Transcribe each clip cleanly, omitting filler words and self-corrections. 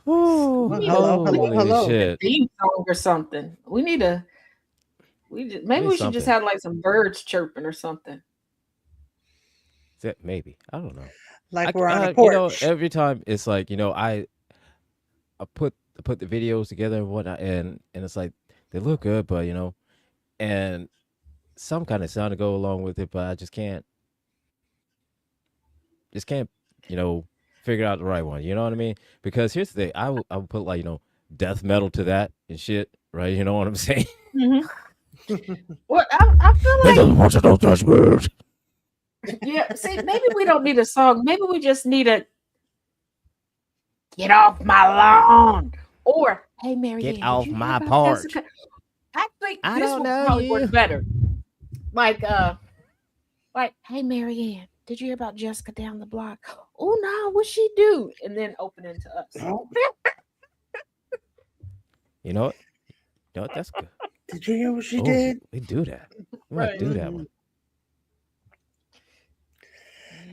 Ooh, We need holy a shit. theme song or something. Maybe Need we should just something. have like some birds chirping or something. Maybe. I don't know. Like we're on a You know, porch. every time it's like, I put the videos together and whatnot, and it's like they look good, but and some kind of sound to go along with it, but I just can't, you know, figure out the right one. You know what I mean? Because here's the thing, I would put like death metal to that and shit, right? You know what I'm saying? Hmm. Well, I feel like Porch of No Judgement. yeah. See, maybe we don't need a song. Maybe we just need a "Get Off My Lawn" or "Hey Get Marianne, did off you hear my about porch. Jessica?" I think I this don't will know probably work you. better. Like "Hey Marianne, did you hear about Jessica down the block? Oh no, what she do?" And then open into us. Oh, You know what? You know what? That's good. did you hear what she Oh, did? we do that. We might Right. do that Mm, one.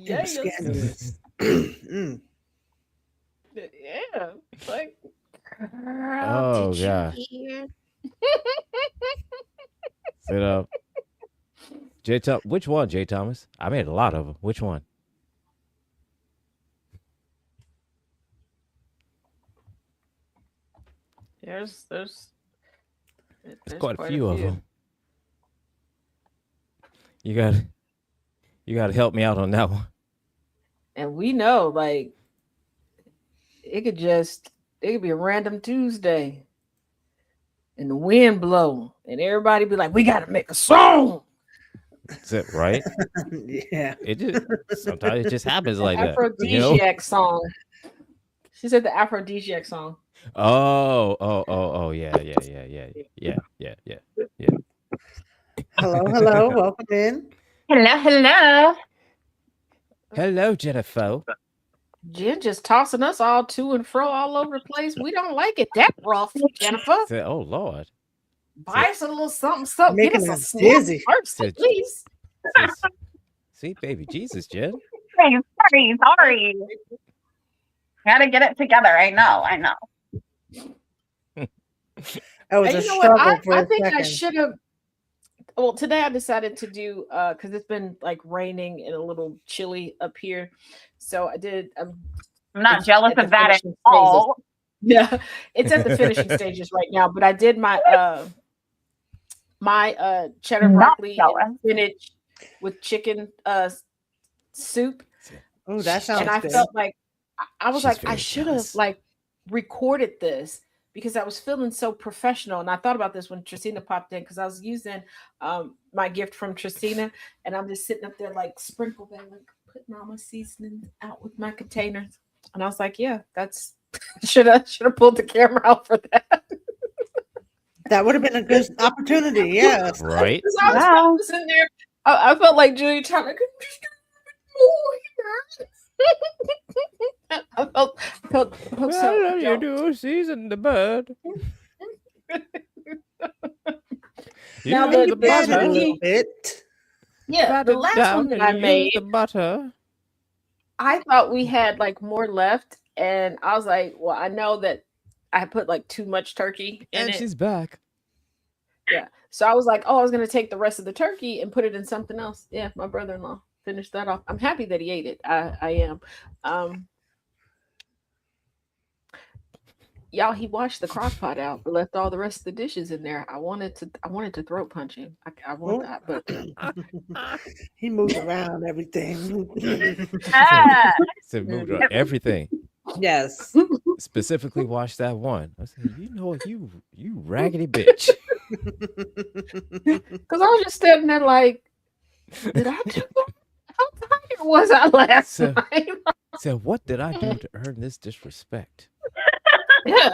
it was Yes. scandalous. Mm. Yeah. Like, girl, Oh did you god. hear? Sit up. J Thomas. Which one, J Thomas? I made a lot of them. Which one? There's there's There's there's quite a quite a few of few. them. You got you got to help me out on that one. And we know like it could be a random Tuesday and the wind blow and everybody be like, we gotta make a song. Is it right? Yeah. It just sometimes it just happens The like that. aphrodisiac song. She said the aphrodisiac song. Oh, yeah, yeah, yeah, yeah, yeah, yeah, yeah, yeah. Hello, hello. Welcome in. Hello, hello. Hello, Jennifer. Jen just tossing us all to and fro all over the place. We don't like it that rough, Jennifer. Said, oh Lord. Buy us a little something, something. Get Making us a us snack dizzy. first, at Said, least. says, see, baby Jesus, Jen. Sorry. Gotta get it together. I know, I know. That was And a you know what? struggle for I a think I second. should have. Well, today I decided to do because it's been like raining and a little chilly up here, so I did. I'm not It's jealous at the of that at finishing stages. all. Yeah, it's at the finishing stages right now. But I did my cheddar Not broccoli and jealous. spinach with chicken soup, Oh, that and sounds I good. felt like I was She's like I very should have jealous. like recorded this because I was feeling so professional, and I thought about this when Tristina popped in because I was using my gift from Tristina, and I'm just sitting up there like sprinkle that, like putting all my seasonings out with my containers, and I was like, yeah, that's should have pulled the camera out for that. That would have been a good opportunity. Yes. Right? Because I Wow. was in there, I felt like Julia Child. I could just do here. I felt Well, so. you do season the bird. Now Use the the the Add it a butter. little turkey, bit. yeah, Pat the it last one down that and I use made, the butter. I thought we had like more left, and I was like, well, I know that I put like too much turkey in And it. she's back. Yeah, so I was like, oh, I was gonna take the rest of the turkey and put it in something else. Yeah, my brother-in-law finished that off. I'm happy that he ate it. I am. Um, Y'all, he washed the crock pot out, but left all the rest of the dishes in there. I wanted to throat punch him. I want Oh. that, but He moves around everything. Said, Ah, said moved on everything. Yes. Specifically watch that one. I said, you know what, you raggedy bitch. because I was just standing there like, did I do that? How tired was I last So night? said, what did I do to earn this disrespect? Yeah,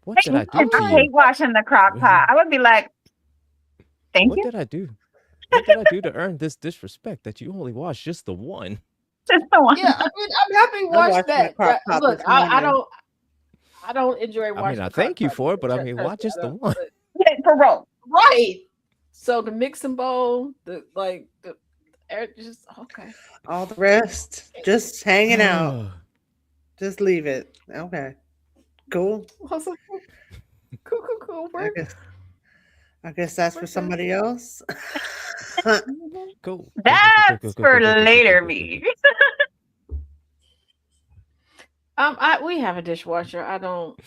What did I do I to hate you? washing the crock pot. I would be like, thank What you. did I do? What did I do to earn this disrespect that you only watched just the one? Just the one. yeah. I mean, I'm happy to I watch watched my that. crock pot Look, this I morning. don't enjoy I mean, watching I the crock thank you pot. for it, but I mean, why Trust me, just I the don't. one? For real. Right. So the mixing bowl, the just okay. All the rest just hanging out. Just leave it. Okay. Cool. I was like, cool. I guess that's for somebody else. Cool. That's for later me. We have a dishwasher. I don't.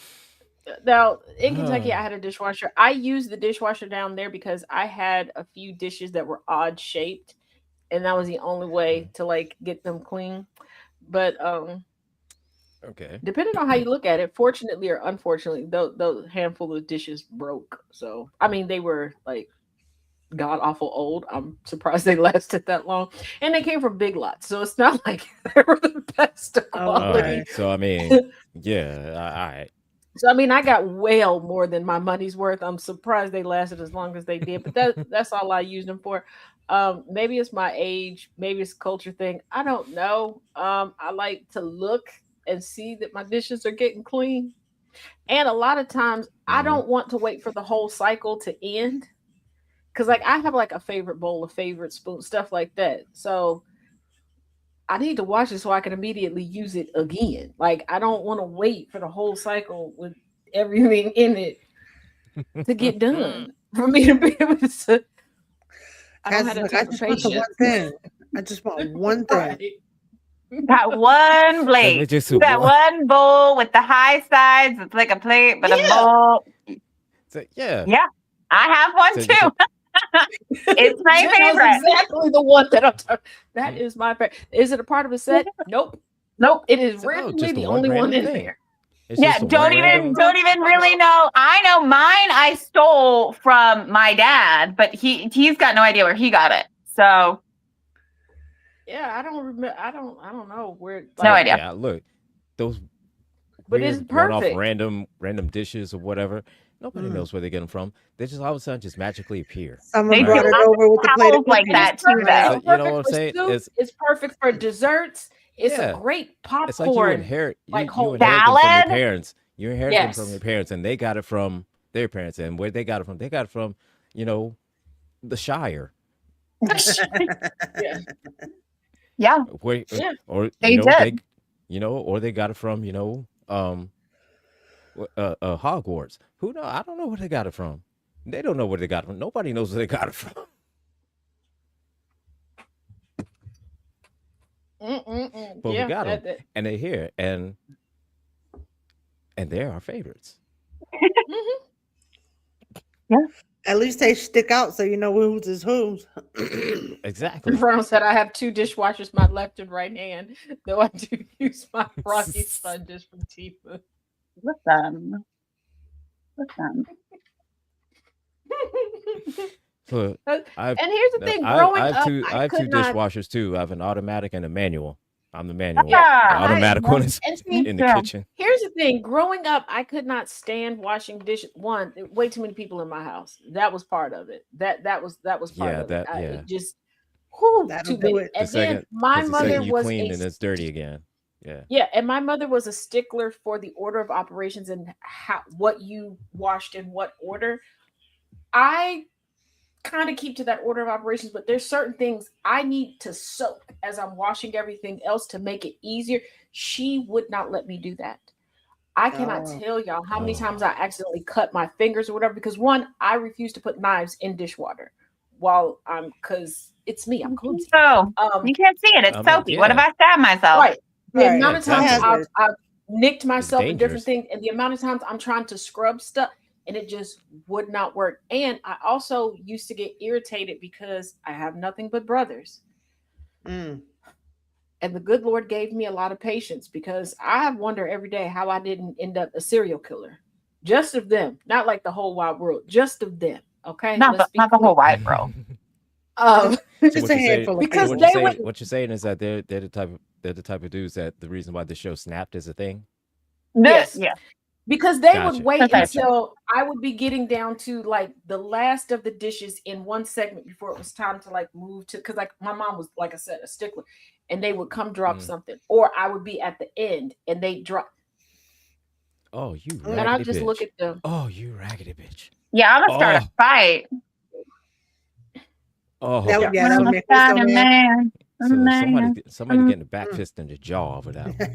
Now in Kentucky, I had a dishwasher. I used the dishwasher down there because I had a few dishes that were odd shaped, and that was the only way to like get them clean. But Okay. depending on how you look at it, fortunately or unfortunately, those handful of dishes broke. So I mean, they were like god awful old. I'm surprised they lasted that long, and they came from Big Lots, so it's not like they were the best of quality. So I mean, yeah, all right. So I mean, I got well more than my money's worth. I'm surprised they lasted as long as they did, but that's all I used them for. Maybe it's my age, maybe it's a culture thing. I don't know. I like to look and see that my dishes are getting clean, and a lot of times I don't want to wait for the whole cycle to end because, like, I have like a favorite bowl, a favorite spoon, stuff like that. So I need to wash it so I can immediately use it again. Like I don't want to wait for the whole cycle with everything in it to get done for me to be able to. I don't have that type of want the patience. one thing. I just want one thing. Right. That one plate. That one bowl with the high sides. It's like a plate, but a bowl. So, yeah. Yeah. I have one So- too. It's my Jen knows favorite. exactly the one that I'm talking. That is my favorite. Is it a part of a set? Nope. It is So, randomly just the the one only one random in thing. there. It's Yeah, just a don't one random- even really know. I know mine I stole from my dad, but he's got no idea where he got it. So Yeah, I don't remember. I don't know where. No idea. Yeah, look, those But weird it's one-off perfect. random dishes or whatever. Nobody knows where they get them from. They just all of a sudden just magically appear. Someone They brought do it over with the plate of like cookies. that too, It's though. So, you know what I'm perfect for saying? soup, it's perfect for desserts. It's Yeah. a great popcorn. It's like you inherit like you whole inherit them from your salad? parents. You inherit them from Yes. your parents, and they got it from their parents. And where they got it from, the Shire. Yeah. Yeah. Where, Yeah. or They did. or they got it from Hogwarts. Who know? I don't know where they got it from. They don't know where they got it from. Nobody knows where they got it from. But Yeah, we got them, that- and they're here, and they're our favorites. At least they stick out so you know whose is whose. Exactly. Fernal said, I have two dishwashers, my left and right hand, though I do use my frosty sponges from Tifa. Listen. So And I've, here's the thing, I growing have up, two. I have could two not. dishwashers too. I have an automatic and a manual. I'm the manual. Yeah. The automatic one is And see, in the Yeah. kitchen. here's the thing, growing up, I could not stand washing dishes. One, way too many people in my house. That was part of it. That was part Yeah, of that- it. yeah. It just whew, That'll too do many. it. And The then second, my 'cause the mother second you was clean a and it's dirty again. Yeah. yeah, and my mother was a stickler for the order of operations and what you washed in what order. I kind of keep to that order of operations, but there's certain things I need to soak as I'm washing everything else to make it easier. She would not let me do that. I cannot Oh. tell y'all how many Oh. times I accidentally cut my fingers or whatever because one, I refuse to put knives in dishwater while I'm because it's me, I'm clumsy. So Um, you can't see it. It's I mean, soapy. What if yeah. I stab myself? right. The Right, amount of times exactly. I've nicked myself in different dangerous. things, and the amount of times I'm trying to scrub stuff, and it just would not work. And I also used to get irritated because I have nothing but brothers. Mm. And the good Lord gave me a lot of patience because I wonder every day how I didn't end up a serial killer. Just of them, not like the whole wide world, just of them. Okay. Not the Let's be whole clear. wide world. Just What a you're saying- handful of Because so people. what you're saying is that they're the type of dudes that the reason why the show snapped is a thing. Yes. Yeah. Because they Gotcha. would wait Gotcha. until I would be getting down to like the last of the dishes in one segment before it was time to like move to because like my mom was, like I said, a stickler, and they would come drop something, or I would be at the end and they drop, Oh, you raggedy and I just bitch. look at them. Oh, you raggedy bitch. Yeah, I'm gonna start a fight. Oh, That would, yeah, When that I'm would a make me so Spider mad. Man. So Man. somebody getting a back fist in the jaw over that one.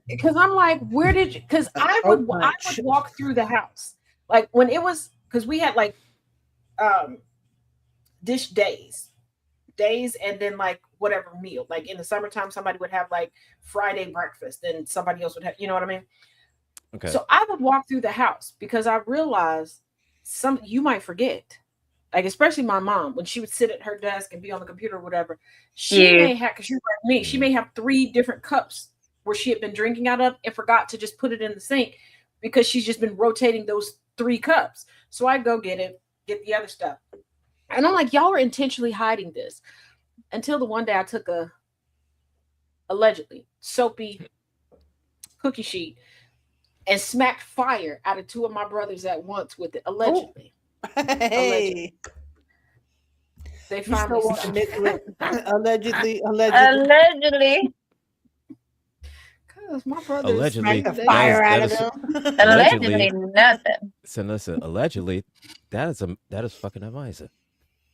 Because I'm like, where did you? Because I throat would punch. walk through the house like when it was because we had like um dish days and then like whatever meal. Like in the summertime, somebody would have like Friday breakfast, and somebody else would have, you know what I mean? Okay. So I would walk through the house because I realized some you might forget. Like especially my mom, when she would sit at her desk and be on the computer or whatever, she Yeah. may have because she's like me, she Mhm. may have three different cups where she had been drinking out of and forgot to just put it in the sink because she's just been rotating those three cups. So I go get it, get the other stuff. And I'm like, y'all are intentionally hiding this. Until the one day I took a allegedly soapy cookie sheet and smacked fire out of two of my brothers at once with it. Oh, Allegedly. hey, They you finally still want to stopped. admit to it? Allegedly. Allegedly. Because my brothers Allegedly, Smack the they fire that out of is them. Allegedly allegedly. nothing. So listen, allegedly, that is fucking amazing.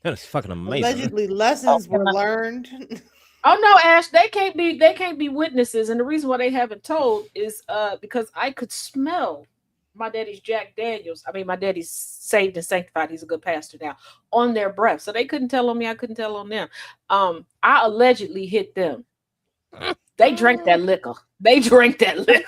That is fucking amazing. Allegedly, lessons were learned. Oh no, Ash, they can't be witnesses. And the reason why they haven't told is because I could smell my daddy's Jack Daniels. I mean, my daddy's saved and sanctified. He's a good pastor now on their breath. So they couldn't tell on me. I couldn't tell on them. I allegedly hit them. They drank that liquor. They drank that liquor.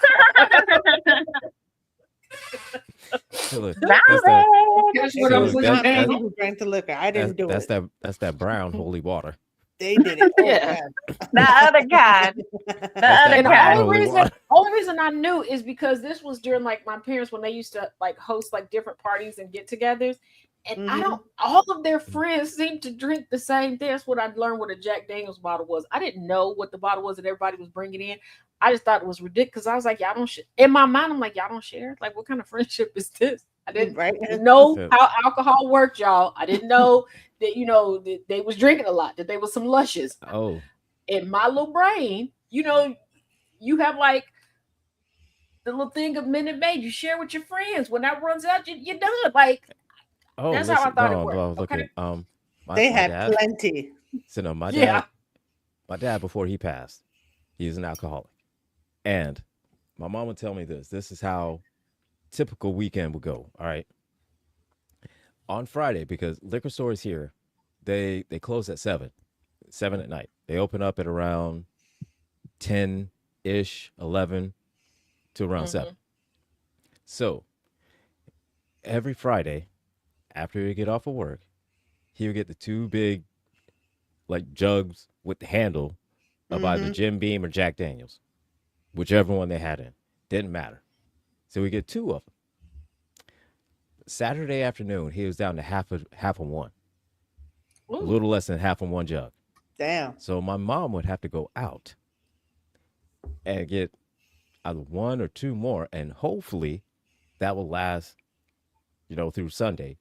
So look, Valid. that's that. That's It what I'm So was putting not that me down. who drank the liquor. I didn't do it. that's that brown holy water. They did it. Oh, Yeah. The other kind. The That's other that And the brown kind. holy only water. reason I knew is because this was during like my parents when they used to like host like different parties and get-togethers. And I Mhm. don't all of their friends seemed to drink the same thing. That's what I learned what a Jack Daniels bottle was. I didn't know what the bottle was that everybody was bringing in. I just thought it was ridiculous. I was like, y'all don't share. In my mind, I'm like, y'all don't share. Like, what kind of friendship is this? I didn't Right. know So, how alcohol worked, y'all. I didn't know that that they was drinking a lot, that they was some luscious. oh, In my little brain, you have like the little thing of Minute Maid. You share with your friends. When that runs out, you're done. Like oh, that's how I listen, thought it no, worked. no, look Okay. at They my had dad. plenty. So no, Yeah. my dad before he passed, he was an alcoholic, and my mom would tell me this. This is how typical weekend would go. All right, on Friday because liquor stores here, they close at 7 at night. They open up at around 10 ish, 11 to around Mm-hmm. 7. So every Friday after he get off of work, he would get the two big like jugs with the handle of either Hmm. Jim Beam or Jack Daniels, whichever one they had in. Didn't matter. So we get two of them. Saturday afternoon, he was down to half of one, a Ooh. little less than half of one jug. Damn. So my mom would have to go out and get either one or two more, and hopefully that will last, through Sunday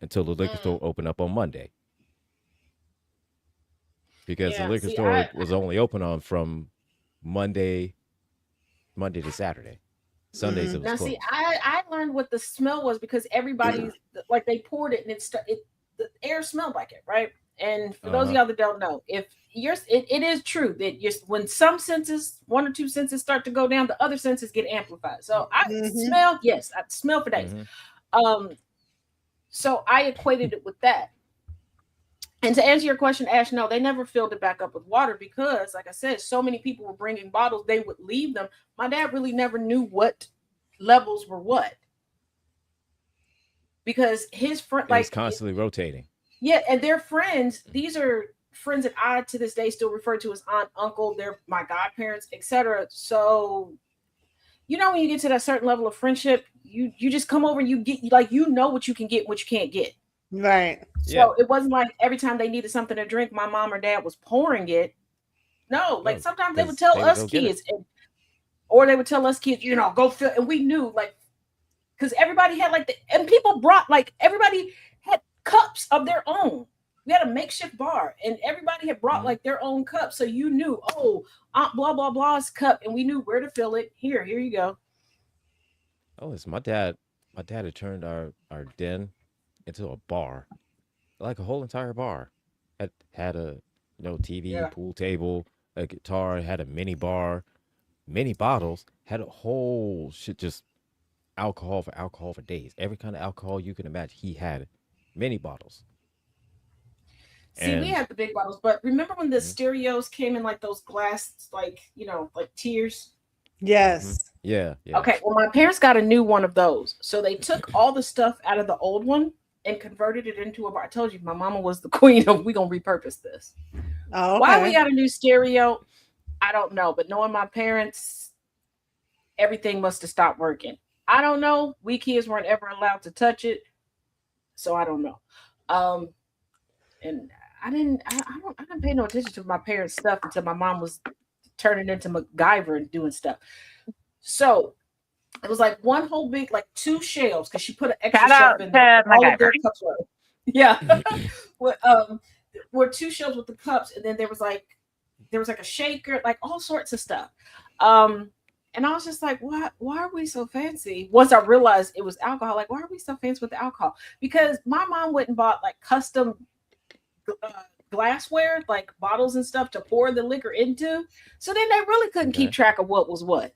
until the liquor store Mm. opened up on Monday because the Yeah. liquor See, store was only open on from Monday to Saturday. Sundays Hmm. it was now see, closed. I learned what the smell was because everybody like they poured it and the air smelled like it, right? And for Uh those of huh. y'all that don't know, if it is true that when some senses, one or two senses start to go down, the other senses get amplified. So I Hmm. smell, yes, I smell for days. Hmm. Um, so I equated it with that. And to answer your question, Ash, no, they never filled it back up with water because, like I said, so many people were bringing bottles, they would leave them. My dad really never knew what levels were what because his friend, It was like, constantly rotating. yeah, and their friends, these are friends that I to this day still refer to as aunt, uncle, they're my godparents, etc. So, when you get to that certain level of friendship, you just come over and you get like what you can get, what you can't get. Right. Yeah. So it wasn't like every time they needed something to drink, my mom or dad was pouring it. No, like No, sometimes they would because tell they would us go get it. kids, or they would tell us kids, go fill, and we knew like because everybody had like and people brought like everybody had cups of their own. We had a makeshift bar, and everybody had brought Hmm. like their own cup, so you knew, oh, Aunt blah blah blah's cup, and we knew where to fill it. Here you go. Oh, it's my dad. My dad had turned our den into a bar, like a whole entire bar. Had a TV, Yeah. pool table, a guitar, had a mini bar, many bottles, had a whole shit, just alcohol for days. Every kind of alcohol you can imagine, he had many bottles. See, we And had the big bottles, but remember when the mhm, stereos came in like those glass, like like tiers? mhm. Yes. Yeah. Okay, well, my parents got a new one of those, so they took all the stuff out of the old one and converted it into a bar. I told you, my mama was the queen of we gonna repurpose this. Oh, Why we okay. got a new stereo, I don't know, but knowing my parents, everything must have stopped working. I don't know. We kids weren't ever allowed to touch it, so I don't know. Um, and I didn't pay no attention to my parents' stuff until my mom was turning into MacGyver and doing stuff. So it was like one whole big, like two shelves, because she put an extra Shout shelf out in to there. All of MacGyver. their cups were, yeah, were two shelves with the cups, and then there was like a shaker, like all sorts of stuff. Um, and I was just like, why are we so fancy? Once I realized it was alcohol, like, why are we so fancy with the alcohol? Because my mom went and bought like custom uh, glassware, like bottles and stuff to pour the liquor into. So then they really couldn't keep Okay. track of what was what.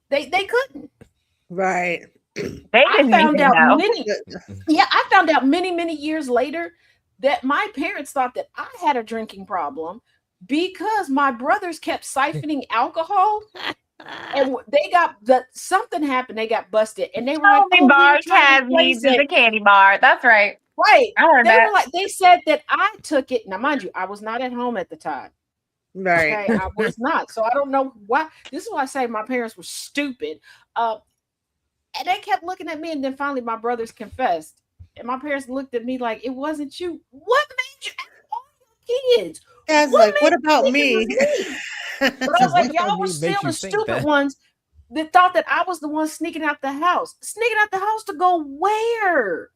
They couldn't. Right. They I didn't found even out know. many years later that my parents thought that I had a drinking problem because my brothers kept siphoning alcohol, and they got something happened. They got busted, and they were like, Only "Oh, we bar were trying to Taz replace needs is a it." candy bar. That's right. Right? I heard They that. were like, they said that I took it. Now, mind you, I was not at home at the time. Right. Okay, I was not. So I don't know why. This is why I say my parents were stupid. Uh, and they kept looking at me, and then finally my brothers confessed. And my parents looked at me like, it wasn't you. What made you all your kids? That's What like, made what you about think it me? was me? But I So was like, what y'all about were me still makes you the think stupid that? ones that thought that I was the one sneaking out the house. Sneaking out the house to go where?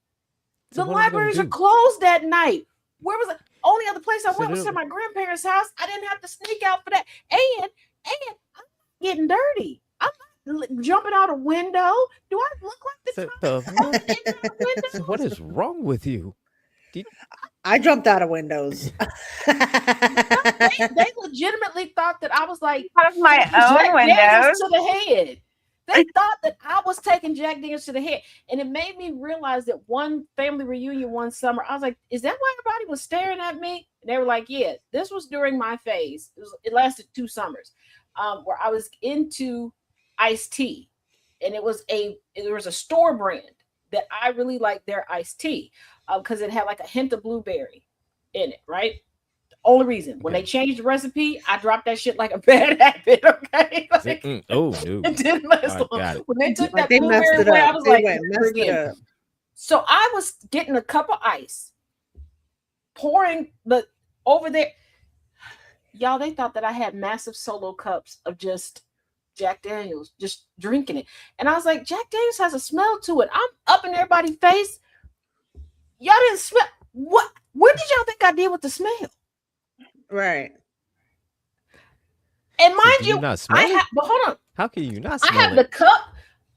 So The what are we gonna libraries are do? closed that night. Where was it? Only other place I So went was to my grandparents' house. I didn't have to sneak out for that. And I'm not getting dirty. I'm not jumping out a window. Do I look like the so type the that fuck? jumps in out So what windows? is wrong with you? Did, I jumped out of windows. They legitimately thought that I was like Out of my taking own Jack Daniels windows. to the head. They thought that I was taking Jack Daniels to the head. And it made me realize that one family reunion one summer, I was like, is that why everybody was staring at me? And they were like, yeah, this was during my phase. It lasted 2 summers, where I was into iced tea. And there was a store brand that I really liked their iced tea because it had like a hint of blueberry in it, right? Only reason when they okay. changed the recipe, I dropped that shit like a bad habit. Okay, See, like, oh no. it didn't last All right, long. got it. When they took Like that they messed blueberry it away, up. I was They like, went and never messed it again. up. So I was getting a cup of ice, pouring the over there. Y'all, they thought that I had massive solo cups of just Jack Daniels, just drinking it. And I was like, Jack Daniels has a smell to it. I'm up in everybody's face. Y'all didn't smell what? What did y'all think I did with the smell? Right. And So mind do you you, not smell it? but hold on. How can you not I smell have the it? cup,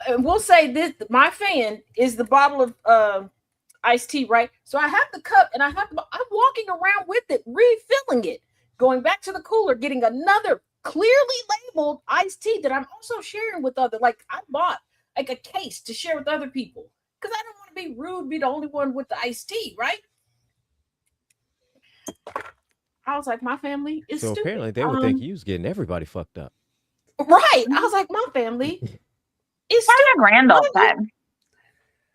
and we'll say this: my fan is the bottle of iced tea, right? So I have the cup, and I'm walking around with it, refilling it, going back to the cooler, getting another clearly labeled iced tea that I'm also sharing with other. Like I bought like a case to share with other people because I don't want to be rude, be the only one with the iced tea, right? I was like, my family is So stupid. apparently they would think you was getting everybody fucked up. Right. I was like, my family is What stupid. did Randall Mind you, said?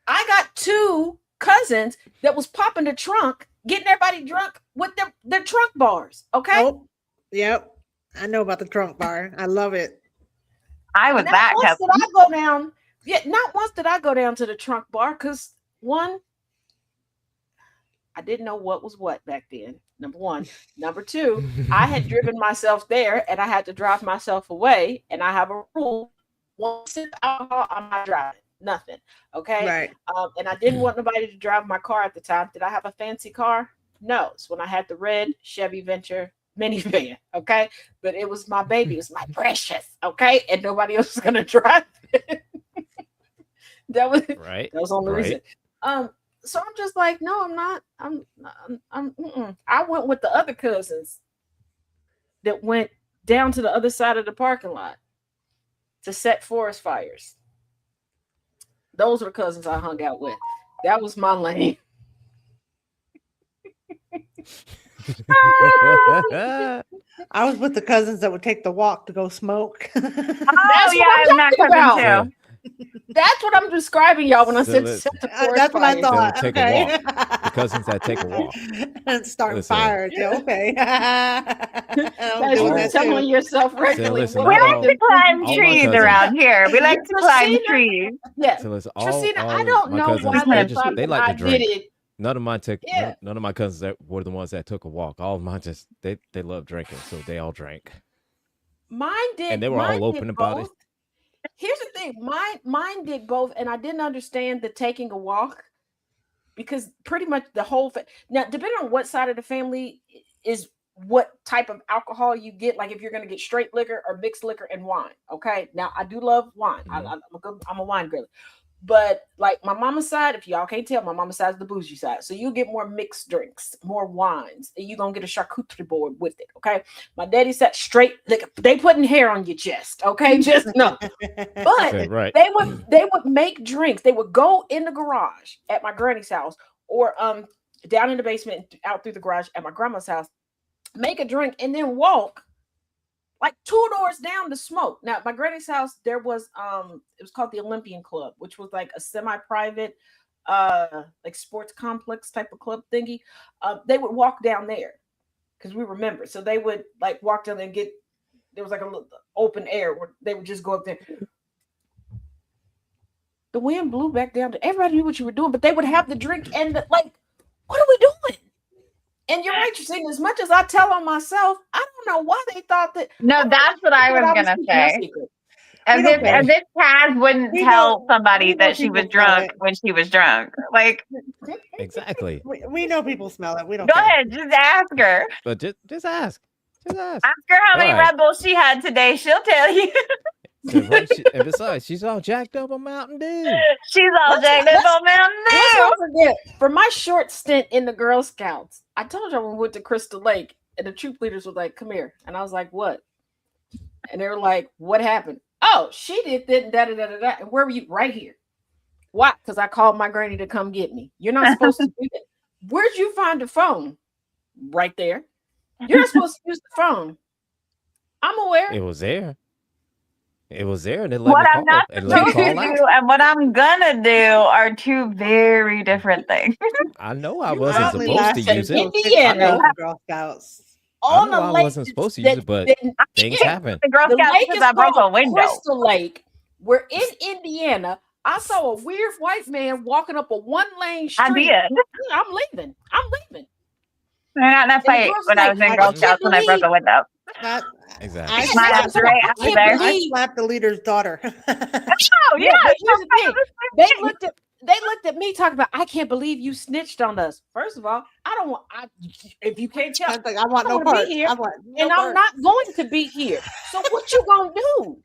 I got two cousins that was popping the trunk, getting everybody drunk with their trunk bars. Okay. Oh, yep. I know about the trunk bar. I love it. I was Not that once cousin. did I go down. Yeah, not once did I go down to the trunk bar because one, I didn't know what was what back then. Number one. Number two, I had driven myself there and I had to drive myself away. And I have a rule: one sip of alcohol, I'm not driving. Nothing. Okay. Right. And I didn't want nobody to drive my car at the time. Did I have a fancy car? No. It's when I had the red Chevy Venture minivan. Okay. But it was my baby. It was my precious. Okay. And nobody else was going to drive it. That was Right. the only reason. So I'm just like, no, I'm not. I went with the other cousins that went down to the other side of the parking lot to set forest fires. Those were the cousins I hung out with. That was my lane. I was with the cousins that would take the walk to go smoke. Oh That's yeah, what I'm I'm that talking cousin about. Yeah. too. That's what I'm describing, y'all, when I So said listen. set the forest That's what I fires. thought. Take a Okay. The cousins that take a walk. And start Listen. fires. Yeah, okay. I'm Guys, doing you're that telling too. yourself regularly. listen, what We not I like all- to did for climb you. all my trees cousins- around here. We like to climb Christina? trees. Yeah. So listen, Tristina, all I of don't my know cousins, why they they just- thought they that like to I drink. did it. None of mine took. Yeah. None of my cousins that were the ones that took a walk. All of mine just they love drinking, so they all drank. Mine did. And they were mine all did open about it. both. Here's the thing. Mine did both, and I didn't understand the taking a walk because pretty much the whole now, depending on what side of the family is what type of alcohol you get. Like if you're going to get straight liquor or mixed liquor and wine. Okay. Now I do love wine. Mhm. I'm a wine girl. But like my mama's side, if y'all can't tell, my mama's side is the bougie side. So you get more mixed drinks, more wines, and you're gonna get a charcuterie board with it. Okay. My daddy said straight, like they putting hair on your chest. Okay, just no. But Said, right. they would make drinks. They would go in the garage at my granny's house or down in the basement and out through the garage at my grandma's house, make a drink and then walk like 2 doors down to smoke. Now, at my granny's house, there was it was called the Olympian Club, which was like a semi-private like sports complex type of club thingy. They would walk down there because we were members. So they would like walk down there and get there was like a little open air where they would just go up there. The wind blew back down to everybody knew what you were doing, but they would have the drink and like, what are we doing? And you're right, Christina. As much as I tell on myself, I don't know why they thought that. No, that's what I was gonna keeping a say. secret. As We don't if care. Taz wouldn't We tell know- somebody we know that she people was smell drunk it. when she was drunk. Like, Exactly. We know people smell it. We don't go care. ahead, just ask her. But just ask. Just ask. Ask her how many Right. Red Bulls she had today. She'll tell you. Said, right, and besides, she's all jacked up on Mountain Dew. She's all jacked up on Mountain Let's Dew. not forget, for my short stint in the Girl Scouts, I told y'all when we went to Crystal Lake and the troop leaders were like, come here. And I was like, what? And they were like, what happened? Oh, she did that and da. And where were you? Right here. Why? Because I called my granny to come get me. You're not supposed to do that. Where'd you find the phone? Right there. You're not supposed to use the phone. I'm aware. It was there. It was there, and it let What me I'm call. not And let me supposed to call out. do and what I'm gonna do are two very different things. I know I You wasn't probably supposed to lasted use it. Indiana. I know. Girl Scouts. All know the I lakes wasn't supposed to use it, but Things happen. The Girl the Scouts lake because is I broke a called window. Crystal Lake. We're in Indiana. I saw a weird white man walking up a one-lane street. I did. I'm leaving. I'm leaving. I got in a And the fight girl's when I was like, in I Girl can't Scouts when I broke a window. That, Exactly. I My slapped, great I after can't there. I believe. slapped the leader's daughter. Oh Yeah, yeah, but here's the thing. They thing. looked at me talking about. I can't believe you snitched on us. First of all, I don't want. If you can't I tell, was like, I want I no don't wanna part. be here, I want no and I'm part. not going to be here. So what you gonna do?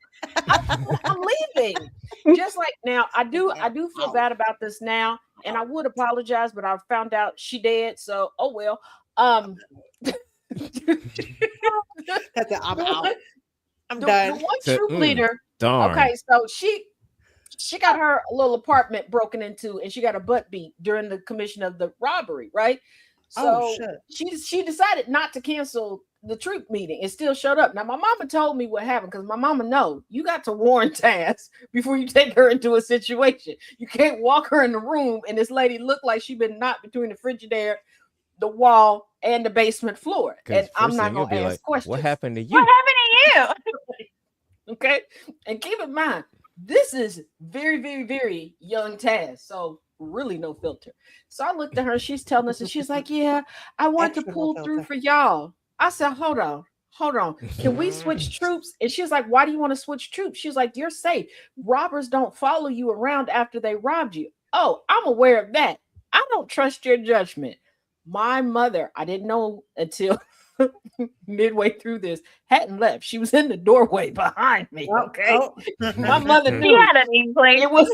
I'm leaving. Just like now, I do feel bad about this now, and I would apologize, but I found out she dead. So oh well. That's it. I'm out. I'm The done. one So, troop leader. Darn. Okay, so she got her little apartment broken into, and she got a butt beat during the commission of the robbery, right? Oh, So shit. she decided not to cancel the troop meeting and still showed up. Now my mama told me what happened because my mama know you got to warn Taz before you take her into a situation. You can't walk her in the room and this lady looked like she been knocked between the Frigidaire, the wall, and the basement floor. 'Cause And I'm first not thing you'll gonna be ask like, questions. what happened to you? What happened to you? Okay. And keep in mind, this is very, very, very young Taz. So really no filter. So I looked at her, she's telling us, and she's like, yeah, I want to Extra no pull through filter. for y'all. I said, hold on. Can we switch troops? And she's like, why do you want to switch troops? She's like, you're safe. Robbers don't follow you around after they robbed you. Oh, I'm aware of that. I don't trust your judgment. My mother, I didn't know until midway through this, hadn't left. She was in the doorway behind me. Okay. Oh. My mother He knew. had an inkling. It was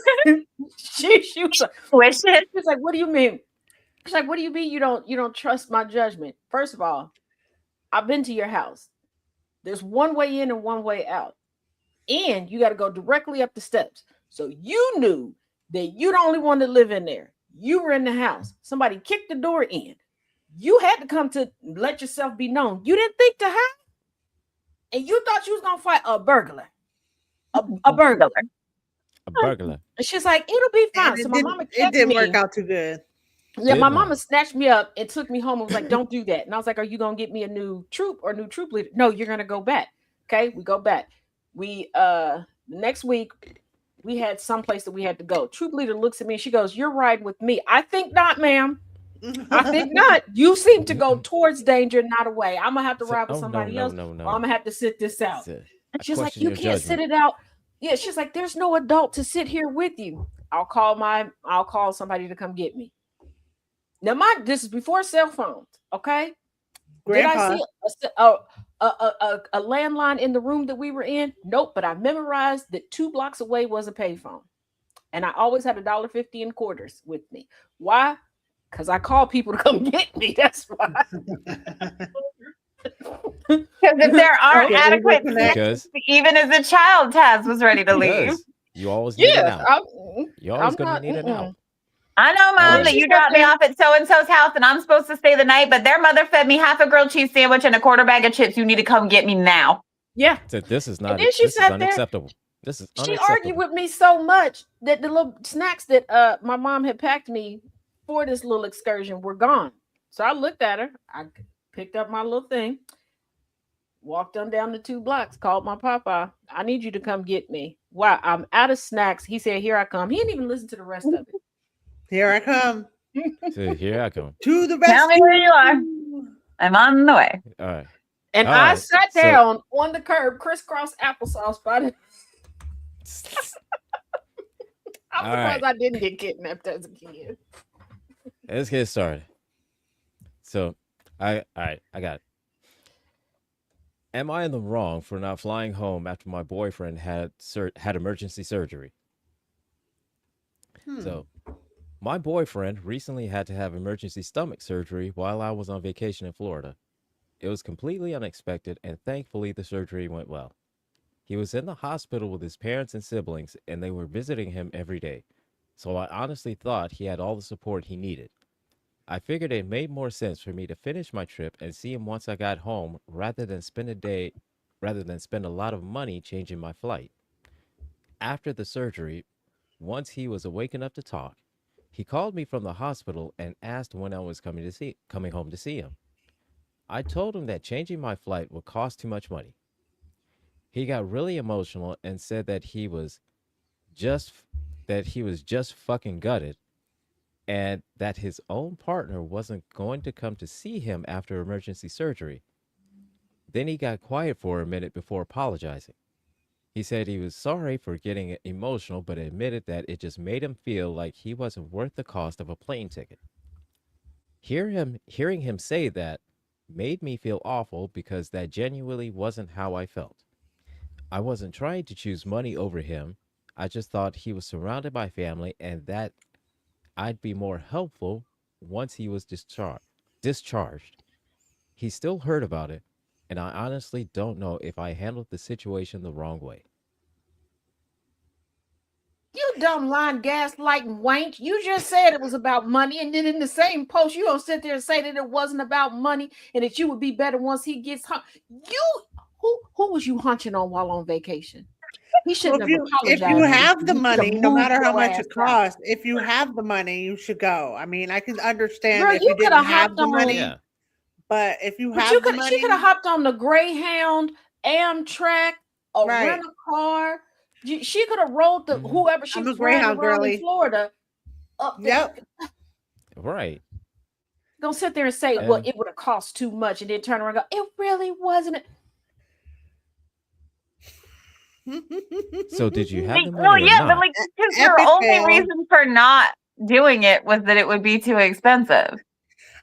she was like, Wish it. she was like, what do you mean? She's like, what do you mean you don't trust my judgment? First of all, I've been to your house. There's one way in and one way out. And you got to go directly up the steps. So you knew that you the only one to live in there. You were in the house. Somebody kicked the door in. You had to come to let yourself be known. You didn't think to hide. And you thought you was going to fight a burglar. A burglar. A burglar. And she's like, it'll be fine. And So my mama it kept didn't me. work out too good. Yeah, Did my not. mama snatched me up and took me home and was like, don't do that. And I was like, are you going to get me a new troop leader? No, you're going to go back. Okay, we go back. We next week we had someplace that we had to go. Troop leader looks at me and she goes, you're riding with me. I think not, ma'am. I think not. You seem to go towards danger, not away. I'm gonna have to ride with somebody else, or I'm gonna have to sit this out. And she's like, you can't sit it out. Yeah, she's like, there's no adult to sit here with you. I'll call somebody to come get me. Now, this is before cell phones, okay? Grandpa. Did I see a landline in the room that we were in? Nope, but I memorized that 2 blocks away was a payphone. And I always had $1.50 in quarters with me. Why? Because I call people to come get me. That's why. Because if there aren't Okay, adequate because- snacks, even as a child, Taz was ready to leave. Because you always need it Yeah, out. You always I'm gonna not- need it out. I know, Mom, Oh. that you dropped me off at so-and-so's house and I'm supposed to stay the night, but their mother fed me half a grilled cheese sandwich and a quarter bag of chips. You need to come get me now. Yeah. So this is not. And then she This is sat there. unacceptable. This is She unacceptable. argued with me so much that the little snacks that my mom had packed me for this little excursion were gone. So I looked at her. I picked up my little thing, walked on down the 2 blocks, called my papa. I need you to come get me. Wow, I'm out of snacks. He said, here I come. He didn't even listen to the rest of it. Here I come So here I come. to the rescue. Tell me where you are. I'm on the way. All right. And All I right, sat so- down on the curb, crisscross applesauce by the. I'm All surprised right. I didn't get kidnapped as a kid. Let's get started. So, all right, I got it. Am I in the wrong for not flying home after my boyfriend had emergency surgery? So, my boyfriend recently had to have emergency stomach surgery while I was on vacation in Florida. It was completely unexpected, and thankfully the surgery went well. He was in the hospital with his parents and siblings, and they were visiting him every day. So I honestly thought he had all the support he needed. I figured it made more sense for me to finish my trip and see him once I got home rather than spend a lot of money changing my flight. After the surgery, once he was awake enough to talk, he called me from the hospital and asked when I was coming home to see him. I told him that changing my flight would cost too much money. He got really emotional and said that he was just fucking gutted, and that his own partner wasn't going to come to see him after emergency surgery. Then he got quiet for a minute before apologizing. He said he was sorry for getting emotional, but admitted that it just made him feel like he wasn't worth the cost of a plane ticket. Hearing him say that made me feel awful because that genuinely wasn't how I felt. I wasn't trying to choose money over him. I just thought he was surrounded by family and that I'd be more helpful once he was discharged. He still heard about it, and I honestly don't know if I handled the situation the wrong way. You dumb lying, gaslighting wank. You just said it was about money, and then in the same post, you don't sit there and say that it wasn't about money and that you would be better once he gets home. Who was you hunching on while on vacation? He shouldn't have apologized. If you have the You money, should've no moved matter how your much ass it out. costs, if you have the money, you should go. I mean, I can understand Girl, if you you coulda didn't have hopped the on- money, Yeah. but if you But have you the could, money, she could have hopped on the Greyhound, Amtrak, or Right. rent a car. She could have rolled the Mhm. whoever she I'm was a Greyhound riding around girly. in Florida up there. Yep. Right. Don't sit there and say, well, And- it would have cost too much, and then turn around and go, it really wasn't. So did you have the money Well, or yeah, not? but like because your Epic only fail. reason for not doing it was that it would be too expensive.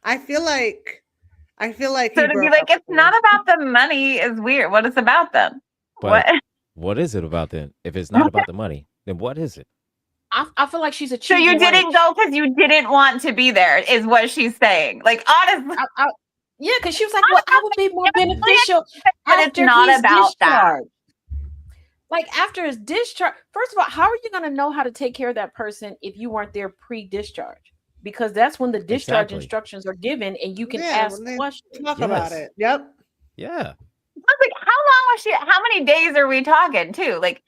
I feel like I feel like So he to be broke like, up it's with not her. about the money is weird. What is about then? But What? what is it about then? If it's not about the money, then what is it? I feel like she's a So cheating you didn't wench. go because you didn't want to be there, is what she's saying. Like, honestly, Yeah, because she was like, well, I would be more Honestly, beneficial but it's after not he's about that. discharged. Like after his discharge, first of all, how are you going to know how to take care of that person if you weren't there pre-discharge? Because that's when the discharge Exactly. instructions are given, and you can Yeah, ask when they questions. talk about Yes. it. Yep. Yeah. I was like, how long was she? How many days are we talking too? Like,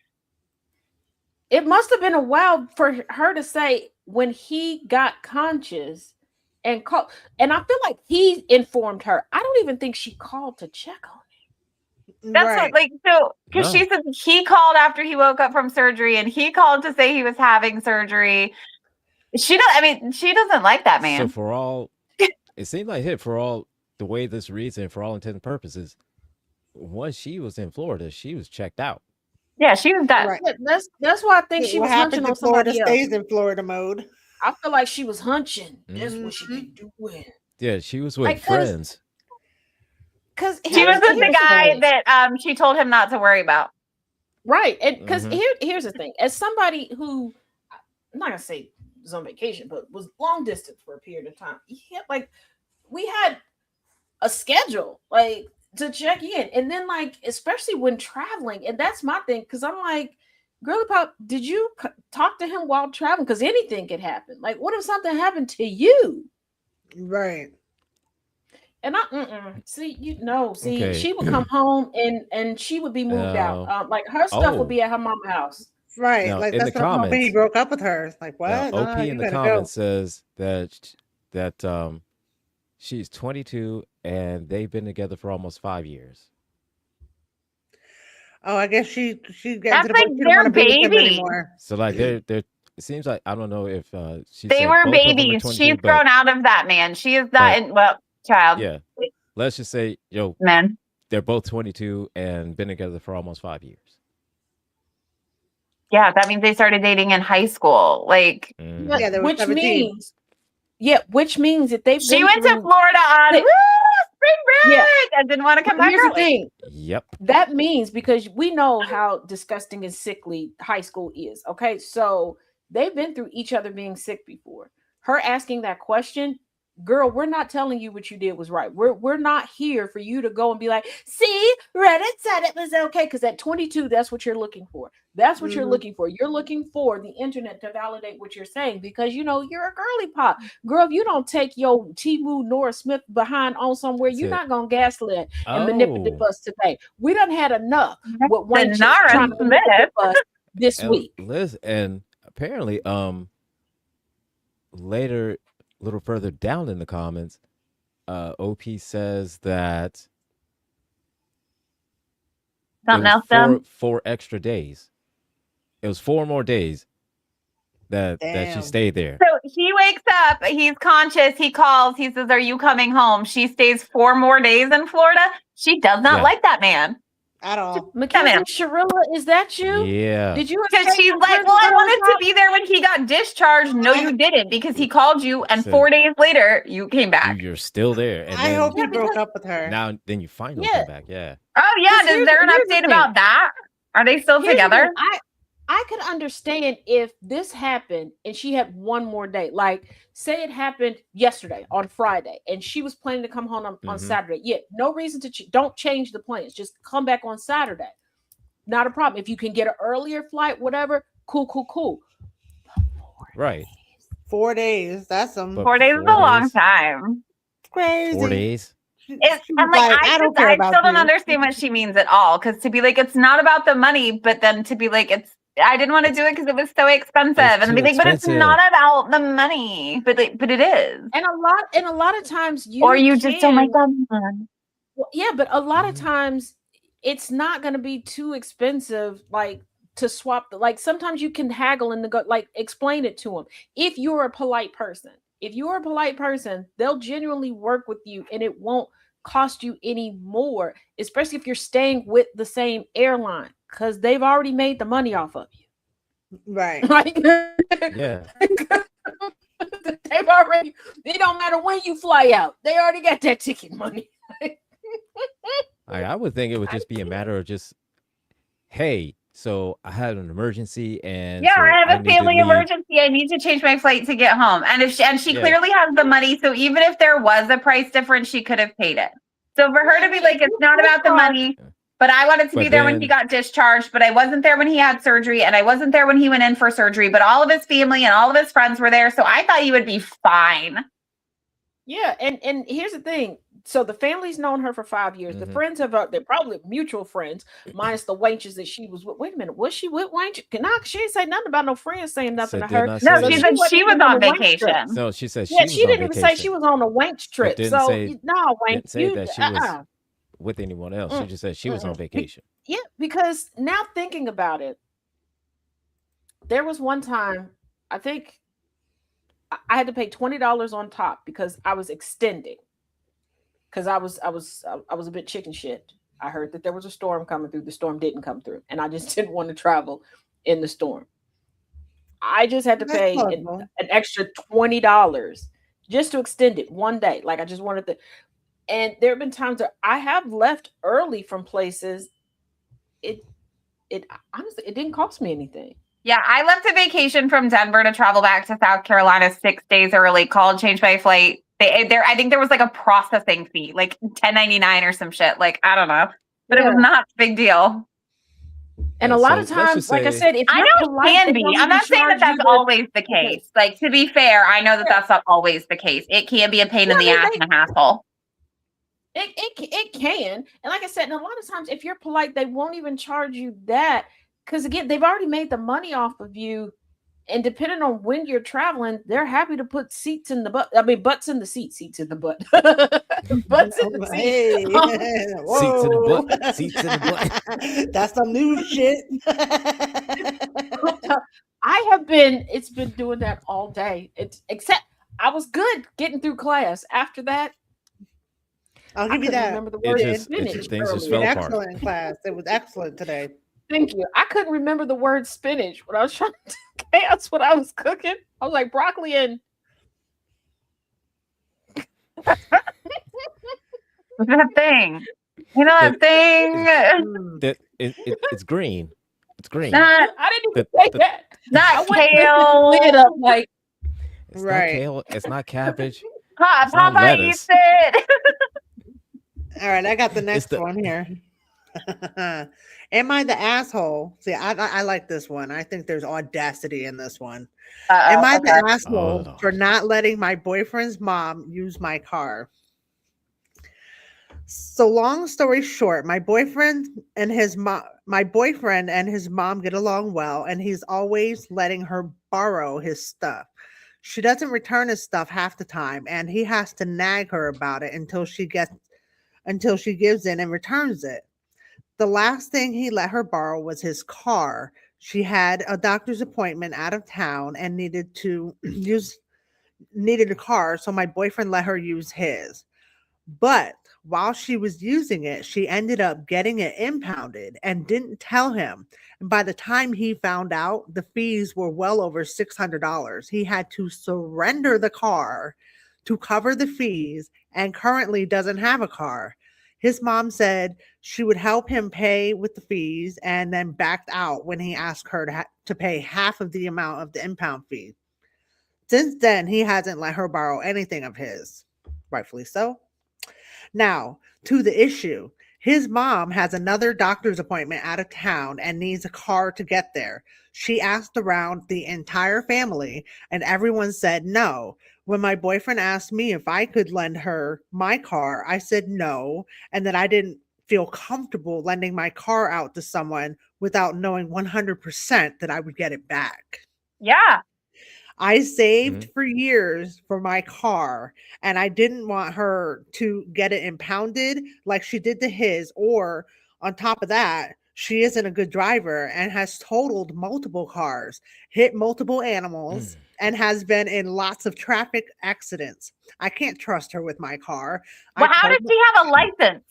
It must have been a while for her to say when he got conscious and called. And I feel like he informed her. I don't even think she called to check on him. that's Right. what, like, so because No. she said he called after he woke up from surgery, and he called to say he was having surgery. She don't. I mean, she doesn't like that So man. for all, it seemed like hit for all the way this reads and for all intents and purposes, once she was in Florida, she was checked out. Yeah, she was done. Right. That's why I think she What was hunching happens on in Florida somebody else. stays in Florida mode. I feel like she was hunching. That's Mhm. what she been doing. Yeah, she was with Like, 'cause- friends. Because She was with the guy that she told him not to worry about. right, and because Mhm. here's the thing: as somebody who, I'm not gonna say was on vacation, but was long distance for a period of time, like we had a schedule, like to check in, and then like especially when traveling, and that's my thing because I'm like, girly pop, did you talk to him while traveling? Because anything could happen. Like, what if something happened to you? Right. And Okay. she would come home and she would be moved out. Like her stuff Oh. would be at her mom's house. Right. Now, like in that's the what I'm hoping he comments- broke up with her. It's like, what? Now, No, OP you in the gotta comments says that she's 22 and they've been together for almost 5 years. go. Oh, I guess she gets That's to the like point she don't their want to be with him baby. anymore. So like they're it seems like I don't know if she They said were both of them are babies. 22, She's but grown out of that man. She is that. But- Child. yeah. Let's just say, Man. they're both 22 and been together for almost 5 years. Yeah, that means they started dating in high school. Like, Mhm. Yeah, they were which 17. means that they've she been went to through- Florida on They- spring break Yeah. and didn't want to come But back here's the early. thing. Yep. That means because we know how disgusting and sickly high school is. Okay. So they've been through each other being sick before. Her asking that question, girl, we're not telling you what you did was right. We're not here for you to go and be like, see, Reddit said it was okay. Because at 22, that's what you're looking for. That's what you're Mhm. looking for. You're looking for the internet to validate what you're saying because you're a girly pop. Girl, if you don't take your Timu Nora Smith behind on somewhere, That's you're it. not gonna gaslit and manipulative Oh. us today. We done had enough with one chick Nara trying to Smith. manipulate us this And week. Liz, and apparently, later, a little further down in the comments, OP says that Something it else was done? four extra days. It was 4 more days that she Damn. stayed there. So he wakes up, he's conscious, he calls, he says, "Are you coming home?" She stays 4 more days in Florida. She does not Yeah. like that man. At all. Mackenzie Sharilla, is that you? Yeah. Did you Because escape she's from like, prison well, I early, wanted to Pop? be there when he got discharged. No, you didn't, because he called you, and So- 4 days later, you came back. You're still there, and I then hope he Yeah, broke because- up with her. now then you finally Yeah. come back. Yeah. Oh, yeah. Because Is there an here's the update thing. about that? Are they still Here's the together? thing, I could understand if this happened and she had one more day. Like, say it happened yesterday on Friday, and she was planning to come home on Mhm. Saturday. Yeah, no reason to don't change the plans. Just come back on Saturday. Not a problem. If you can get an earlier flight, whatever, cool. Right. 4 days. That's some But 4 days is a 4 long days? time. crazy. 4 days. She I'm was like, I don't I care about still don't you. understand what she means at all. Because to be like, it's not about the money, but then to be like, I didn't want to do it because it was so expensive, and too be like, but it's expensive. not about the money, but it is. And a lot of times you Or you just don't like can- them. Well, yeah, but a lot of Mhm. times it's not going to be too expensive, like to swap. Like sometimes you can haggle and like explain it to them. If you're a polite person, they'll genuinely work with you, and it won't cost you any more. Especially if you're staying with the same airline, because they've already made the money off of you. Right. Like, Yeah. They've already, it don't matter when you fly out. They already got that ticket money. I would think it would just be a matter of just, hey, so I had an emergency and Yeah, so I have a need to family leave. emergency. I need to change my flight to get home. And if she Yeah. clearly has the money, so even if there was a price difference, she could have paid it. So for her to be like, it's not about the money, but I wanted to be But there when he then- got discharged, but I wasn't there when he had surgery, and I wasn't there when he went in for surgery, but all of his family and all of his friends were there, so I thought you would be fine. Yeah, and here's the thing. So the family's known her for 5 years. The Mhm. friends they're probably mutual friends, minus the wenches that she was with. Wait a minute, was she with wench? Nah, she didn't say nothing about no friends saying nothing Said to her. did not No, say she that. said wasn't she was even on a wench trip. vacation. No, she said Yeah, was she on didn't even say vacation, she was on a wench trip. didn't So say- no, wench, didn't say that she was with anyone else. She Mm, just said she was on mm-mm. vacation. Yeah, because now thinking about it, there was one time I think I had to pay $20 on top because I was extending. Because I was a bit chicken shit. I heard that there was a storm coming through. The storm didn't come through, and I just didn't want to travel in the storm. I just had to That's pay plausible. an extra $20 just to extend it one day. Like I just wanted to. And there have been times that I have left early from places. It honestly it didn't cost me anything. Yeah, I left a vacation from Denver to travel back to South Carolina 6 days early, called, changed my flight. I think there was like a processing fee, like $10.99 or some shit. Like, I don't know. But it was not a big deal. And Yeah, a lot so of let's times, just like I say- said, if I you're know it polite, can they be. don't I'm not even saying that charge that's you the- always the case. Like, to be fair, I know that that's not always the case. It can be a pain in the ass and a hassle. It can. And like I said, and a lot of times if you're polite, they won't even charge you that. Because again, they've already made the money off of you. And depending on when you're traveling, they're happy to put seats in the butt. I mean, butts in the seats in the butt. Butts in the Hey, seats. Seats in the whoa. butt. Seats in the That's some new shit. It's been doing that all day. Except I was good getting through class. After that, I'll I give you couldn't that. remember the It word just- spinach. things just earlier. fell An apart. excellent class. It was excellent today. Thank you. I couldn't remember the word spinach when I was trying to chaos when I was cooking. I was like broccoli and That thing. You know that thing? Mm. That it's green. It's green. Not, I didn't even The- say the- that. I not went kale. lid up like It's Right. not kale. It's not cabbage. Pop, It's not Popeye lettuce. eats it. All right, I got the next the- one here. Am I the asshole? See, I like this one. I think there's audacity in this one. Am I the asshole Oh. for not letting my boyfriend's mom use my car? So long story short, my boyfriend and his mom get along well, and he's always letting her borrow his stuff. She doesn't return his stuff half the time, and he has to nag her about it until she gives in and returns it. The last thing he let her borrow was his car. She had a doctor's appointment out of town and needed a car, so my boyfriend let her use his. But while she was using it, she ended up getting it impounded and didn't tell him. And by the time he found out, the fees were well over $600. He had to surrender the car to cover the fees and currently doesn't have a car. His mom said she would help him pay with the fees and then backed out when he asked her to pay half of the amount of the impound fee. Since then, he hasn't let her borrow anything of his. Rightfully so. Now, to the issue. His mom has another doctor's appointment out of town and needs a car to get there. She asked around the entire family and everyone said no. When my boyfriend asked me if I could lend her my car, I said no, and that I didn't feel comfortable lending my car out to someone without knowing 100% that I would get it back. Yeah. I saved for years for my car, and I didn't want her to get it impounded like she did to his, or on top of that, she isn't a good driver and has totaled multiple cars, hit multiple animals, and has been in lots of traffic accidents. I can't trust her with my car. Well, how does she have a license?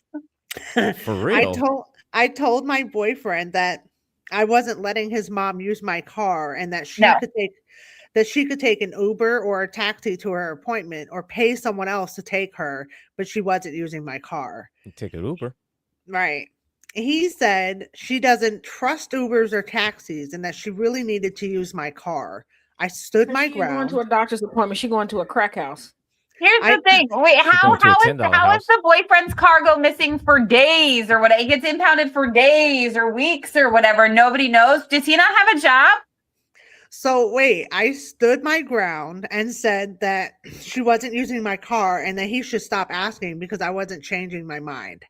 For real. I told my boyfriend that I wasn't letting his mom use my car and that that she could take an Uber or a taxi to her appointment or pay someone else to take her, but she wasn't using my car. Take an Uber. Right. He said she doesn't trust Ubers or taxis and that she really needed to use my car. I stood my She ain't going ground. to a doctor's appointment. She going to a crack house. Here's the thing. Wait, going to a $10 how house. is the boyfriend's car go missing for days or whatever? It gets impounded for days or weeks or whatever. Nobody knows. Does he not have a job? So wait, I stood my ground and said that she wasn't using my car and that he should stop asking because I wasn't changing my mind.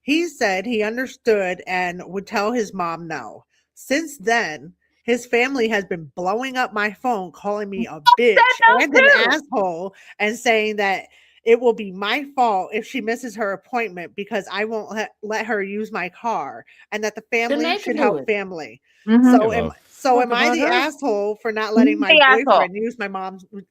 He said he understood and would tell his mom no. Since then, his family has been blowing up my phone, calling me a bitch and an asshole, and saying that it will be my fault if she misses her appointment because I won't let her use my car, and that the family should help family. Mhm. So am I the asshole for not letting my boyfriend use my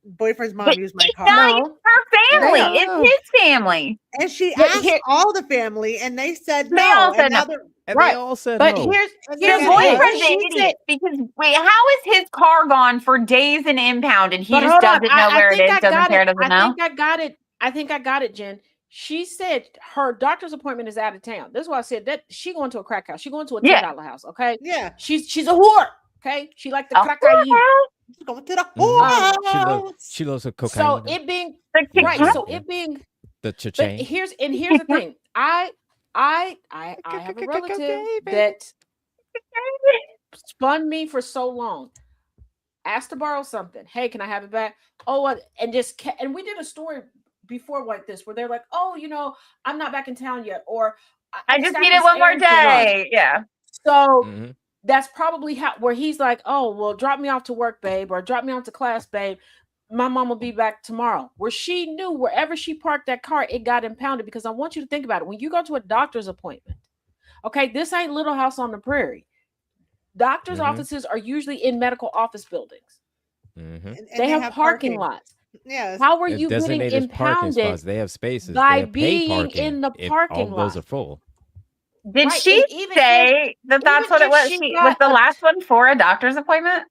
boyfriend's mom use my car? No, her family. It's his family. And she asked all the family, and they said They no. all said no. And Right. they all said But no. here's The the boyfriend's thing. an idiot because wait, how is his car gone for days and impounded? He But just hold on. doesn't know where it think is, I doesn't got care, it. doesn't I know. think I got it. I think I got it, Jen. She said her doctor's appointment is out of town. This is why I said that she going to a crack house. She going to a $10 house. Okay. Yeah. She's a whore. Okay. She like the crack house. She's going to the whorehouse. She loves her cocaine. So it being right. So it being the but cha-ching. here's the thing. I have a relative that spun me for so long. Asked to borrow something. Hey, can I have it back? Oh, and just and we did a story before like this where they're like, oh, I'm not back in town yet, or I just need it one more day. Yeah. So that's probably where he's like, oh, well, drop me off to work, babe, or drop me off to class, babe. My mom will be back tomorrow. Where she knew wherever she parked that car, it got impounded. Because I want you to think about it. When you go to a doctor's appointment, okay, this ain't Little House on the Prairie. Doctors' offices are usually in medical office buildings. And they have parking lots. Yes. How are you getting impounded? They have spaces by they have being in the parking all lot. Those are full. Did she say that that's what it was? She was the last one for a doctor's appointment?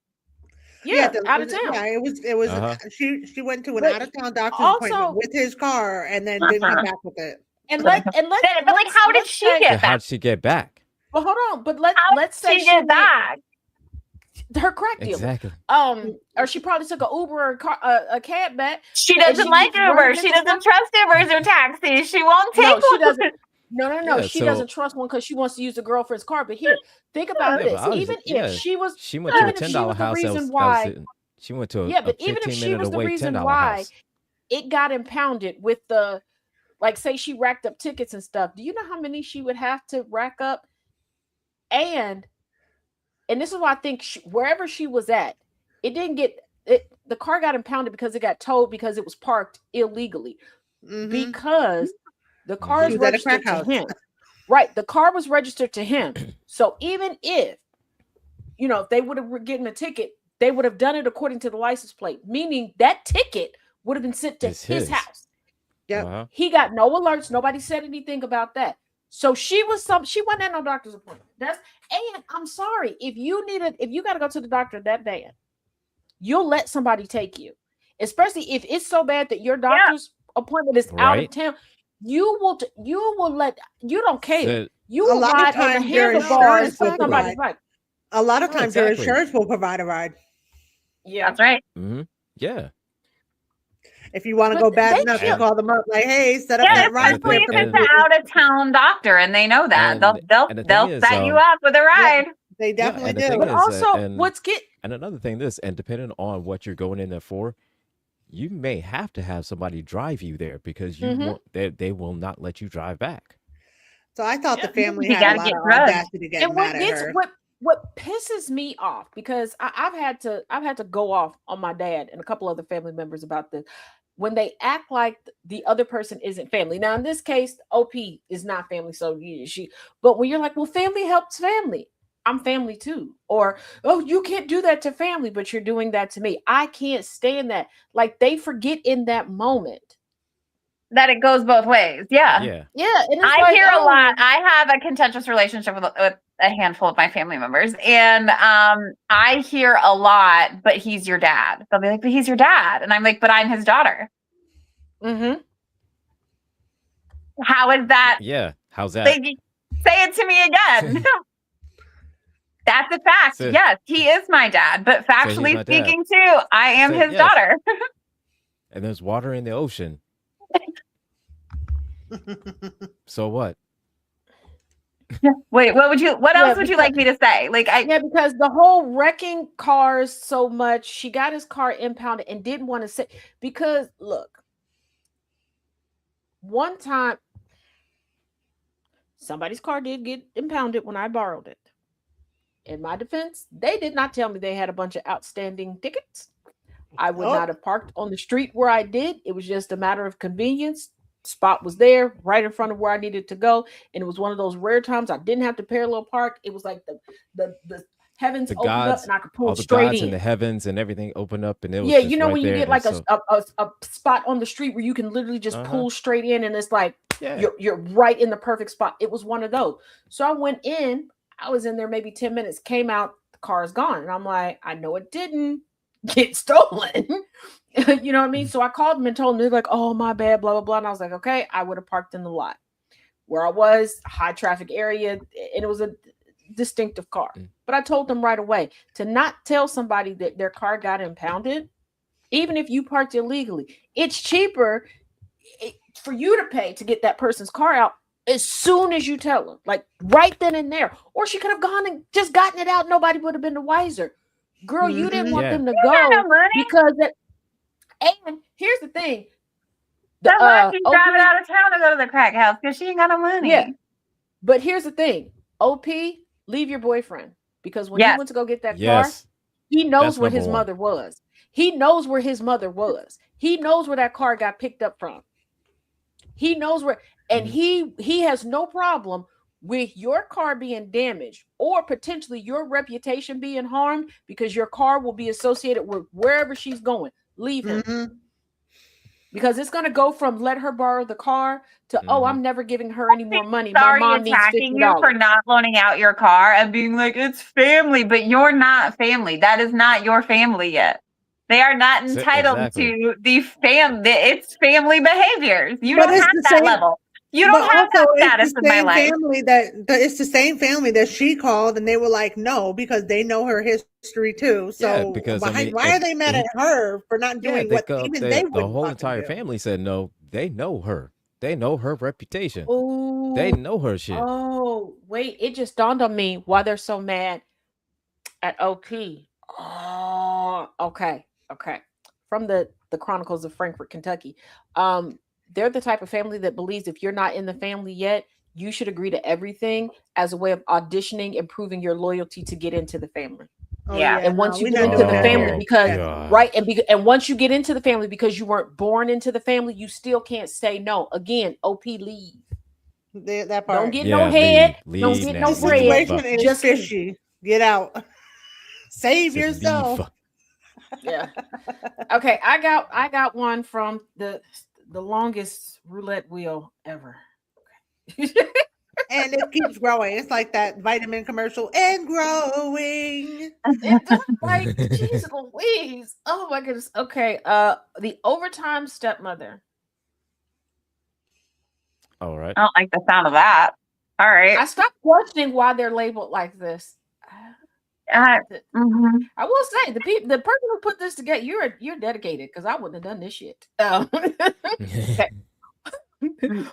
Yeah, out of town. Yeah, it was. She went to an out of town doctor's appointment with his car and then didn't come back with it. And let's how did she get back? How did she get back? Well, hold on, but let's say she get back. Her crack deal. Exactly. Or she probably took an Uber or a cab back. She doesn't like Uber. She doesn't trust Ubers or taxis. She won't take one. She doesn't. No. Yeah, she doesn't trust one because she wants to use the girlfriend's car. But here, think about this. Even if she went to a $10 house. She went to but even if she was the reason why it got impounded with the, like, say she racked up tickets and stuff. Do you know how many she would have to rack up? And this is why I think wherever she was at, it didn't get it. The car got impounded because it got towed because it was parked illegally. Because the car is registered to him. Right. The car was registered to him. So even if, if they would have given a ticket, they would have done it according to the license plate, meaning that ticket would have been sent to his house. Yeah. He got no alerts. Nobody said anything about that. So she wasn't at no doctor's appointment. And I'm sorry, if you got to go to the doctor that bad, you'll let somebody take you, especially if it's so bad that your doctor's appointment is out of town. You don't care. You will ride on the handlebars for somebody's ride. A lot of times your insurance will provide a ride. Yeah, that's right. Yeah. If you want to go bad enough, you call them up like, "Hey, set up that ride." Especially if it's an out-of-town doctor, and they know that they'll set you up with a ride. Yeah, they definitely do. But also, and another thing, and depending on what you're going in there for, you may have to have somebody drive you there because they will not let you drive back. So I thought the family had a lot of audacity to get mad at her. What pisses me off, because I've had to go off on my dad and a couple other family members about this, when they act like the other person isn't family. Now, in this case, OP is not family, so but when you're like, well, family helps family. I'm family too. Or, oh, you can't do that to family, but you're doing that to me. I can't stand that. Like, they forget in that moment that it goes both ways. Yeah. And I hear a lot. I have a contentious relationship with a handful of my family members, and I hear a lot, but he's your dad. They'll be like, but he's your dad. And I'm like, but I'm his daughter. Mm-hmm. How is that? Yeah. How's that? Like, say it to me again. That's a fact. Say- Yes, he is my dad, but he's factually my dad. speaking too, I am Say his yes. daughter. And there's water in the ocean. So what? Wait, what else would you like me to say? Like, Yeah, because the whole wrecking cars so much, she got his car impounded and didn't want to say, because look, one time somebody's car did get impounded when I borrowed it. In my defense, they did not tell me they had a bunch of outstanding tickets. I would not have parked on the street where I did. It was just a matter of convenience. Spot was there right in front of where I needed to go, and it was one of those rare times I didn't have to parallel park. It was like the heavens The opened up gods, and I could all pull the straight gods in in. the heavens and everything open up, and it was Yeah, just you know right when you there, get and like so- a spot on the street where you can literally just Uh-huh. pull straight in, and it's like yeah. you're right in the perfect spot. It was one of those. So I went in. I was in there maybe 10 minutes. Came out. The car is gone, and I'm like, I know it didn't get stolen. You know what I mean? So I called them and told them. They're like, oh, my bad, blah blah blah. And I was like, okay, I would have parked in the lot where I was, high traffic area, and it was a distinctive car. But I told them right away to not tell somebody that their car got impounded, even if you parked illegally. It's cheaper for you to pay to get that person's car out as soon as you tell them, like right then and there. Or she could have gone and just gotten it out. Nobody would have been the wiser. Girl, you didn't want Yeah. them to You got go no money. because that. And here's the thing. That's why she's OP driving out of town to go to the crack house because she ain't got no money. Yeah. But here's the thing. OP, leave your boyfriend. Because when he Yes. went to go get that car, Yes. he knows That's where number his one. mother was. He knows where his mother was. He knows where that car got picked up from. He knows where, and he has no problem with your car being damaged or potentially your reputation being harmed because your car will be associated with wherever she's going. Leave him. Because it's going to go from let her borrow the car to, oh, I'm never giving her any more money. My Sorry mom needs attacking $50. you for not loaning out your car and being like, it's family, but you're not family. That is not your family yet. They are not entitled Exactly. to the family. It's family behaviors. You But don't it's have the that same- level. You don't But have that also, status it's the in my same life. family it's the same family that she called, and they were like, no, because they know her history too. So Yeah, because, why, I mean, why are they mad at her for not Yeah, doing what go- even the, they the wouldn't whole fucking entire do? family said no. They know her. They know her reputation. Oh, They know her shit. Oh, wait. It just dawned on me why they're so mad at OP. Oh, okay. Okay. From the Chronicles of Frankfort, Kentucky. They're the type of family that believes if you're not in the family yet, you should agree to everything as a way of auditioning and proving your loyalty to get into the family. Yeah. And once you we get not into doing the that family, here. because God. right, and once you get into the family, because you weren't born into the family, you still can't say no. Again, OP, leave. That part. Don't get Yeah, no head. leave Don't get no now, The bread. situation is Just leave. fishy. Get out. Save Said yourself. leave. Yeah. Okay, I got one from the longest roulette wheel ever. Okay. And it keeps growing. It's like that vitamin commercial and growing. It does, like, jeez Louise. Oh my goodness. Okay. The overtime stepmother. All right. I don't like the sound of that. All right. I stopped questioning why they're labeled like this. Mhm. I will say the person who put this together, you're dedicated, because I wouldn't have done this shit. Okay.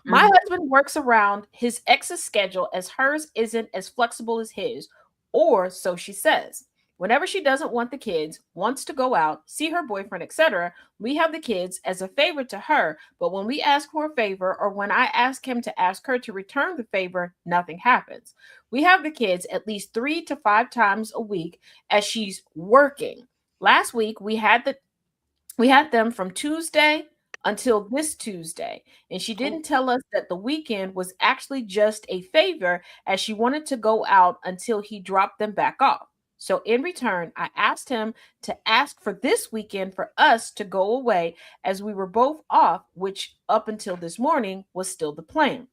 My husband works around his ex's schedule as hers isn't as flexible as his, or so she says. Whenever she doesn't want the kids, wants to go out, see her boyfriend, etc., we have the kids as a favor to her, but when we ask for a favor or when I ask him to ask her to return the favor, nothing happens. We have the kids at least 3 to 5 times a week as she's working. Last week we had them from Tuesday until this Tuesday, and she didn't tell us that the weekend was actually just a favor as she wanted to go out until he dropped them back off. So in return, I asked him to ask for this weekend for us to go away as we were both off, which up until this morning was still the plan.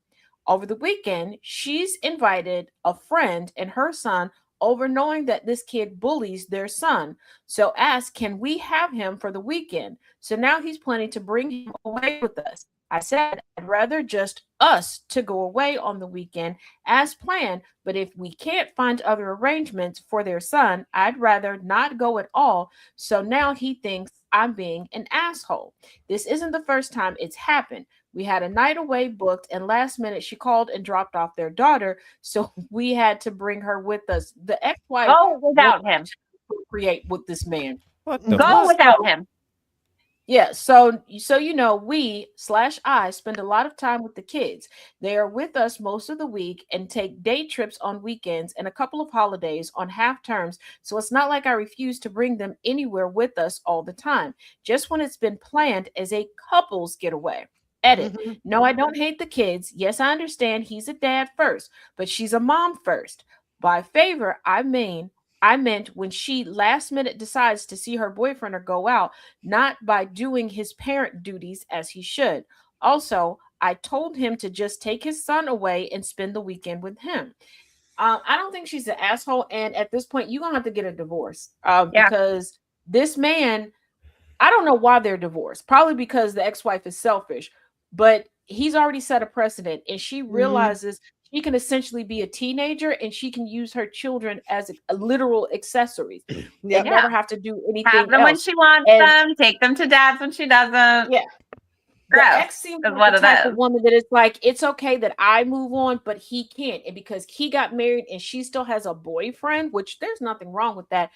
Over the weekend, she's invited a friend and her son over, knowing that this kid bullies their son. So asked, can we have him for the weekend? So now he's planning to bring him away with us. I said, I'd rather just us to go away on the weekend as planned, but if we can't find other arrangements for their son, I'd rather not go at all. So now he thinks I'm being an asshole. This isn't the first time it's happened. We had a night away booked, and last minute she called and dropped off their daughter, so we had to bring her with us. The ex-wife Go without him. create with this man. What the Go fuck? without him. Yeah, so you know, we/I spend a lot of time with the kids. They are with us most of the week and take day trips on weekends and a couple of holidays on half terms. So it's not like I refuse to bring them anywhere with us all the time. Just when it's been planned as a couple's getaway. Edit. Mhm. No, I don't hate the kids. Yes, I understand he's a dad first, but she's a mom first. By favor, I meant when she last minute decides to see her boyfriend or go out, not by doing his parent duties as he should. Also, I told him to just take his son away and spend the weekend with him. I don't think she's an asshole, and at this point, you're gonna have to get a divorce Yeah. because this man, I don't know why they're divorced. Probably because the ex-wife is selfish, but he's already set a precedent, and she realizes she can essentially be a teenager and she can use her children as literal accessories and Yep. never have to do anything Have them when else. she wants And- them. Take them to dad's when she doesn't. Yeah. The Gross. ex seems is like what the it type is. of woman that is like, it's okay that I move on, but he can't. And because he got married and she still has a boyfriend, which there's nothing wrong with that.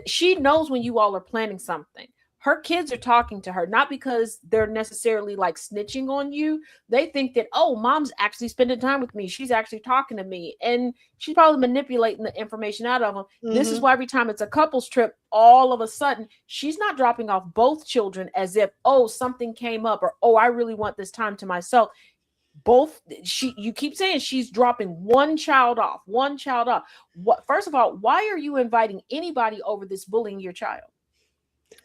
She knows when you all are planning something. Her kids are talking to her, not because they're necessarily like snitching on you. They think that, oh, mom's actually spending time with me. She's actually talking to me. And she's probably manipulating the information out of them. This is why every time it's a couples trip, all of a sudden, she's not dropping off both children as if, oh, something came up or, oh, I really want this time to myself. You keep saying she's dropping one child off. What, first of all, why are you inviting anybody over this bullying your child?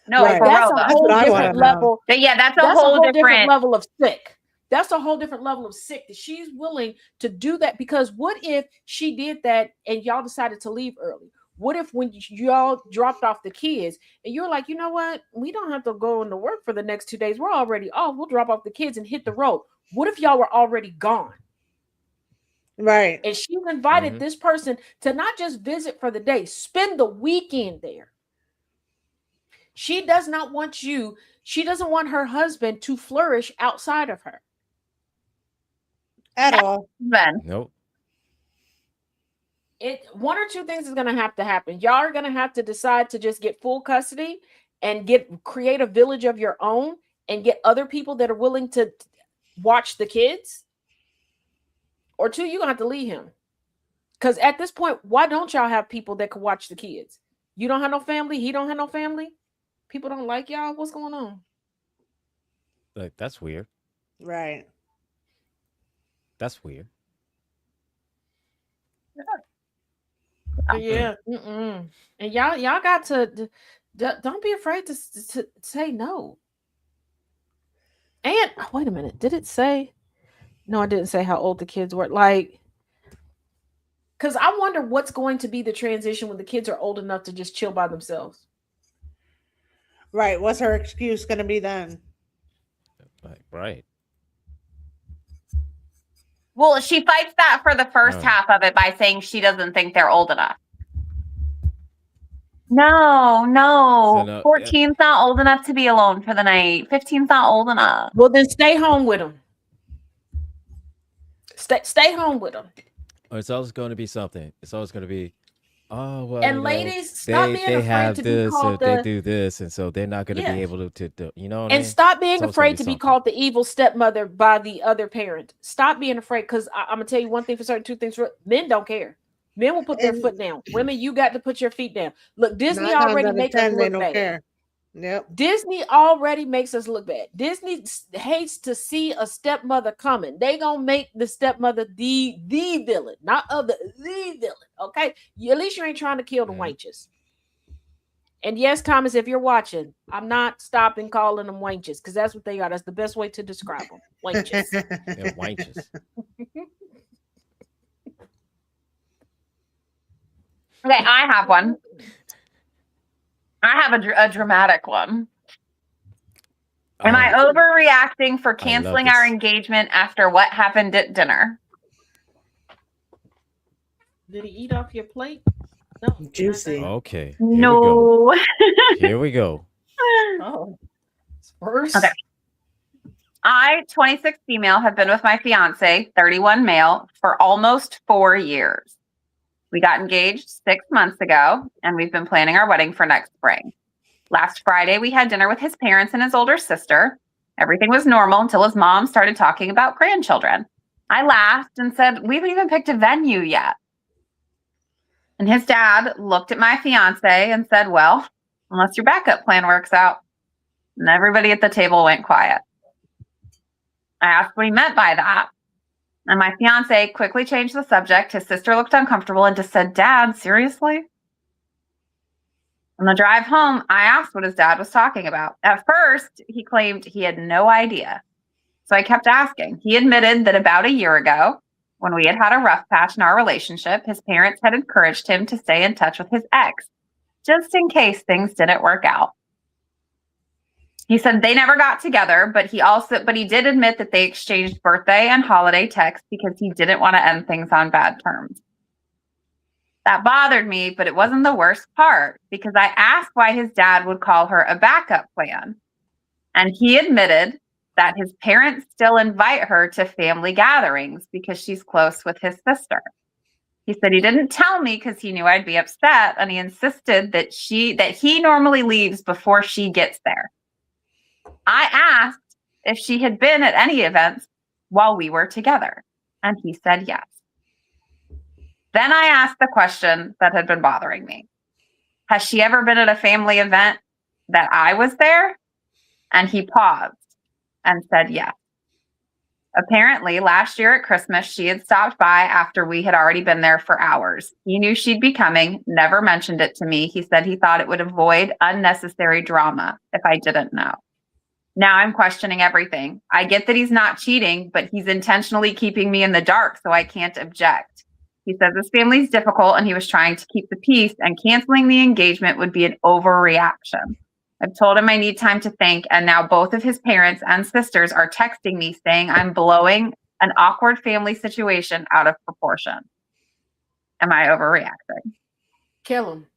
No, Right. for That's real a though. That's what whole I wanna different know. level. But yeah, that's a That's whole different. level of sick. That's a whole different level of sick that she's willing to do that. Because what if she did that and y'all decided to leave early? What if when y'all dropped off the kids and you're like, you know what? We don't have to go into work for the next 2 days. We're already off. We'll drop off the kids and hit the road. What if y'all were already gone? Right. And she's invited this person to not just visit for the day, spend the weekend there. She does not want you. She doesn't want her husband to flourish outside of her. At all. Then Nope. One or two things is going to happen. Y'all are going to have to decide to just get full custody and create a village of your own and get other people that are willing to watch the kids. Or two, you're going to have to leave him. Because at this point, why don't y'all have people that can watch the kids? You don't have no family. He don't have no family. People don't like y'all. What's going on? Like, that's weird. Right. That's weird. Yeah. And y'all got to don't be afraid to say no. And wait a minute, did it say? No, I didn't say how old the kids were. Like, because I wonder what's going to be the transition when the kids are old enough to just chill by themselves. Right. What's her excuse going to be then? Like, right. well, she fights that for the first Oh. half of it by saying she doesn't think they're old enough. No, So no, 14's not old enough to be alone for the night. 15's not old enough. Well, then stay home with them. Stay home with them. It's always going to be something. It's always going to be, oh well. And you know, ladies, stop being they afraid have to be this, or called they the do this, and so they're not going to Yeah. be able to do. You know what I and mean? stop being It's always afraid gonna to be be something. called the evil stepmother by the other parent. Stop being afraid, because I'm gonna tell you one thing for certain, two things for men don't care. Men will put their And- foot down. Women, you got to put your feet down. Look, Disney 9 times already out of makes us 10, they look don't bad. care. Yep. Disney already makes us look bad. Disney hates to see a stepmother coming. They gonna make the stepmother the villain, not the villain. Okay, at least you ain't trying to kill the Mhm. wenches. And yes, Thomas, if you're watching, I'm not stopping calling them wenches because that's what they are. That's the best way to describe them. Wenches. Yeah, wenches. Okay, I have one. I have a dramatic one. Am I overreacting for canceling our this. engagement after what happened at dinner? Did he eat off your plate? No. Juicy. Okay. No. Here we go. Oh. It's worse. Okay. I, 26 female, have been with my fiance, 31 male, for almost 4 years. We got engaged 6 months ago, and we've been planning our wedding for next spring. Last Friday, we had dinner with his parents and his older sister. Everything was normal until his mom started talking about grandchildren. I laughed and said, we haven't even picked a venue yet. And his dad looked at my fiance and said, well, unless your backup plan works out. And everybody at the table went quiet. I asked what he meant by that. And my fiance quickly changed the subject. His sister looked uncomfortable and just said, Dad, seriously? On the drive home, I asked what his dad was talking about. At first, he claimed he had no idea. So I kept asking. He admitted that about a year ago, when we had had a rough patch in our relationship, his parents had encouraged him to stay in touch with his ex, just in case things didn't work out. He said they never got together, but he did admit that they exchanged birthday and holiday texts because he didn't want to end things on bad terms. That bothered me, but it wasn't the worst part because I asked why his dad would call her a backup plan. And he admitted that his parents still invite her to family gatherings because she's close with his sister. He said he didn't tell me because he knew I'd be upset, and he insisted that he normally leaves before she gets there. I asked if she had been at any events while we were together, and he said yes. Then I asked the question that had been bothering me. Has she ever been at a family event that I was there? And he paused and said yes. Apparently, last year at Christmas, she had stopped by after we had already been there for hours. He knew she'd be coming, never mentioned it to me. He said he thought it would avoid unnecessary drama if I didn't know. Now I'm questioning everything. I get that he's not cheating, but he's intentionally keeping me in the dark, so I can't object. He says this family's difficult and he was trying to keep the peace, and canceling the engagement would be an overreaction. I've told him I need time to think, and now both of his parents and sisters are texting me saying I'm blowing an awkward family situation out of proportion. Am I overreacting? Kill him.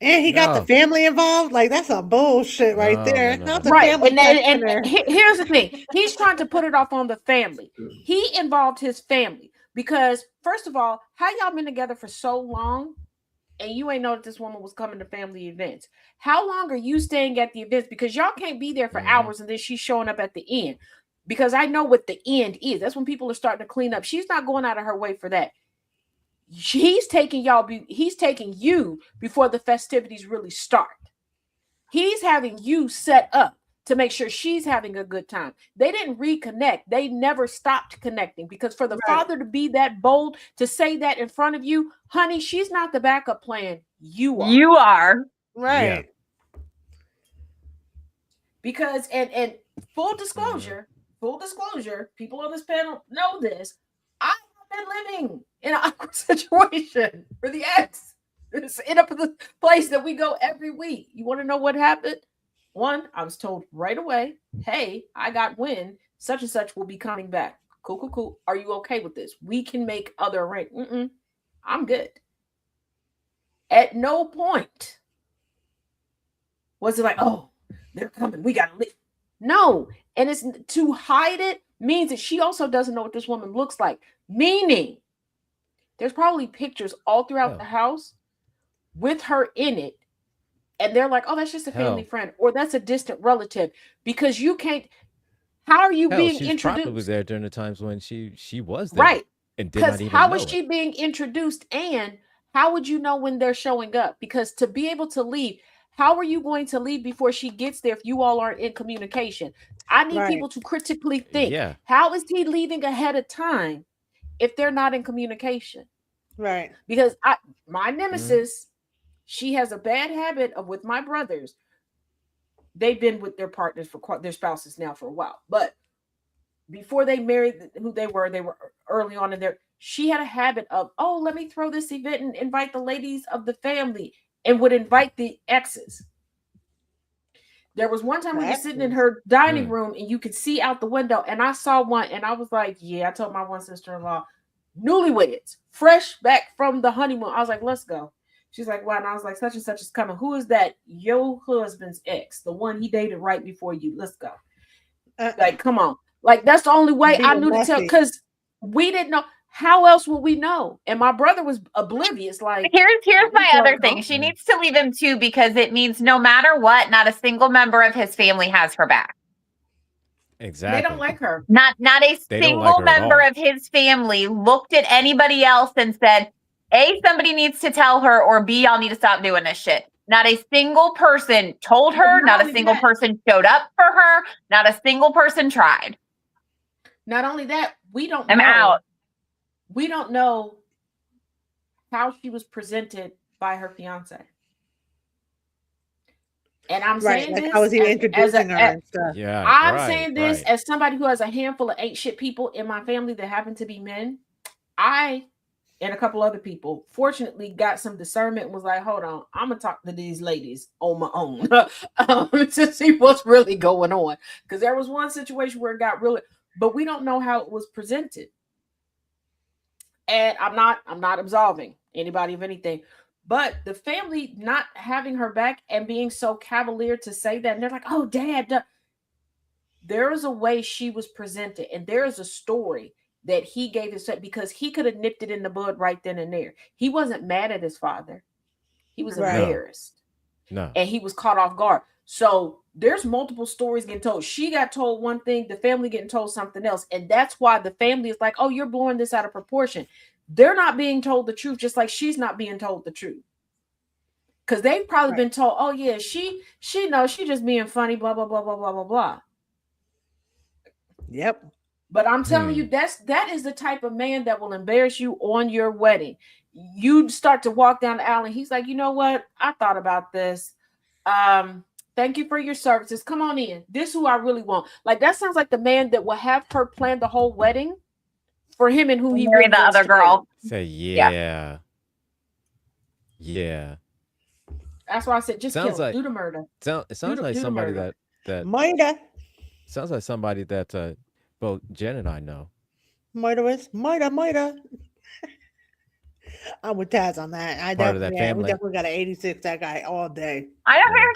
And he got the family involved. Like, that's a bullshit right there. Not the family. And here's the thing. He's trying to put it off on the family. He involved his family because, first of all, how y'all been together for so long and you ain't know that this woman was coming to family events? How long are you staying at the events? Because y'all can't be there for hours and then she's showing up at the end. Because I know what the end is. That's when people are starting to clean up. She's not going out of her way for that. He's taking you before the festivities really start. He's having you set up to make sure she's having a good time. They didn't reconnect. They never stopped connecting because for the father to be that bold to say that in front of you, honey, she's not the backup plan. You are. You are. Right. Yeah. Because and full disclosure, people on this panel know this. I have been living in an awkward situation for the ex. It's in a place that we go every week. You want to know what happened? One, I was told right away, hey, I got wind, such and such will be coming back. Cool. Are you okay with this? We can make other arrangements. I'm good. At no point was it like, oh, they're coming. We got to leave. No. And it's to hide it means that she also doesn't know what this woman looks like. Meaning there's probably pictures all throughout the house with her in it. And they're like, oh, that's just a family friend or that's a distant relative because you can't. How are you being she's introduced? Probably there during the times when she was there. Right. And did not even how know is she being introduced? And how would you know when they're showing up? Because to be able to leave, how are you going to leave before she gets there if you all aren't in communication? I need people to critically think. Yeah. How is he leaving ahead of time if they're not in communication? Right. Because my nemesis She has a bad habit of, with my brothers, they've been with their partners their spouses now for a while, but before they married who they were early on in their, she had a habit of, oh, let me throw this event and invite the ladies of the family, and would invite the exes. There was one time we were sitting in her dining room and you could see out the window, and I saw one and I was like, yeah, I told my one sister-in-law, newlyweds, fresh back from the honeymoon. I was like, let's go. She's like, well, and I was like, such and such is coming. Who is that? Your husband's ex, the one he dated right before you. Let's go. Like, come on. Like, that's the only way I knew to tell, because we didn't know. How else would we know? And my brother was oblivious. Like, here's my other thing. She needs to leave him too, because it means no matter what, not a single member of his family has her back. Exactly. They don't like her. Not a single member of his family looked at anybody else and said, A, somebody needs to tell her, or B, I'll need to stop doing this shit. Not a single person told her. Not a single person showed up for her. Not a single person tried. Not only that, we don't I'm out. We don't know how she was presented by her fiance. And I'm saying like this how was he introducing her and stuff. Yeah, I'm saying this as somebody who has a handful of ain't shit people in my family that happen to be men. I and a couple other people fortunately got some discernment and was like, hold on, I'm gonna talk to these ladies on my own to see what's really going on. Because there was one situation where it got really, but we don't know how it was presented. And I'm not absolving anybody of anything, but the family not having her back and being so cavalier to say that, and they're like, oh, Dad, there is a way she was presented, and there is a story that he gave his, because he could have nipped it in the bud right then and there. He wasn't mad at his father. He was embarrassed. No. And he was caught off guard. So there's multiple stories getting told. She got told one thing, the family getting told something else. And that's why the family is like, oh, you're blowing this out of proportion. They're not being told the truth, just like she's not being told the truth. Because they've probably been told, oh, yeah, she knows, she just being funny, blah, blah, blah, blah, blah, blah, blah. Yep. But I'm telling you, that is the type of man that will embarrass you on your wedding. You start to walk down the aisle and he's like, you know what? I thought about this. Thank you for your services. Come on in. This is who I really want. Like, that sounds like the man that will have her plan the whole wedding for him and who he married the other girl. Say, yeah. That's why I said, just sounds kill like, do the murder. It sounds like somebody that Mida. Sounds like somebody that both Jen and I know. Mida. I'm with Taz on that. I Part of that family. We definitely got to 86 that guy all day. I don't hear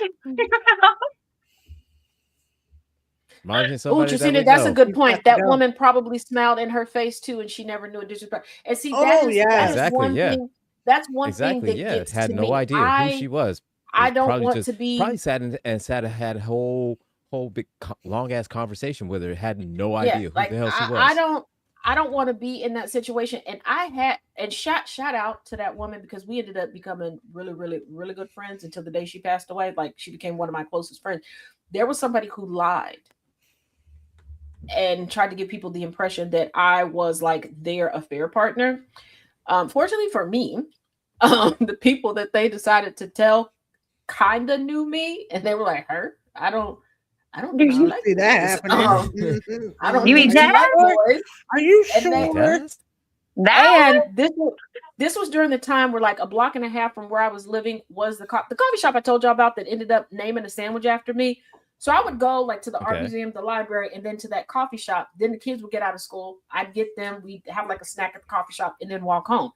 Oh, Tristina, that's a good point. That woman probably smiled in her face too, and she never knew a disrespect. And see, that is one thing. That's one thing that gets had to no me. idea who she was. I don't want to be probably sat had a whole big long ass conversation with her. Had no idea who the hell she was. I don't want to be in that situation. And shout out to that woman, because we ended up becoming really, really, really good friends until the day she passed away. Like, she became one of my closest friends. There was somebody who lied and tried to give people the impression that I was like their affair partner. Fortunately for me, the people that they decided to tell kind of knew me, and they were like, "Her? I don't you like see that happening. I don't. You mean that? Are you sure? And this was during the time where, like, a block and a half from where I was living was the coffee shop I told y'all about that ended up naming a sandwich after me. So I would go like to the art museum, the library, and then to that coffee shop. Then the kids would get out of school. I'd get them. We'd have like a snack at the coffee shop and then walk home.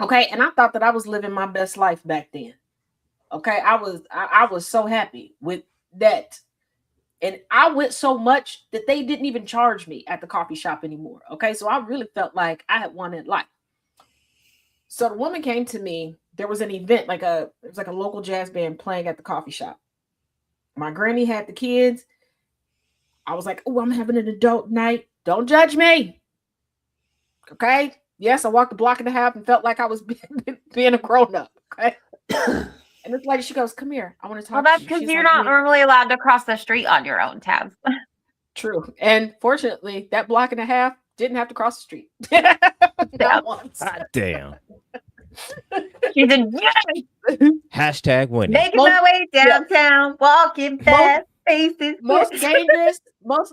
Okay. And I thought that I was living my best life back then. Okay. I was so happy with that. And I went so much that they didn't even charge me at the coffee shop anymore. Okay. So I really felt like I had won in life. So the woman came to me. There was an event, it was like a local jazz band playing at the coffee shop. My granny had the kids. I was like, oh, I'm having an adult night. Don't judge me. Okay. Yes, I walked a block and a half and felt like I was being a grown-up. Okay. And this lady, she goes, come here. I want to talk to you. Well, that's because you're not normally allowed to cross the street on your own, Tabs. True. And fortunately, that block and a half didn't have to cross the street. Not once. God damn. She said, "Yes, Hashtag winning. making my way downtown, walking fast, faces." Most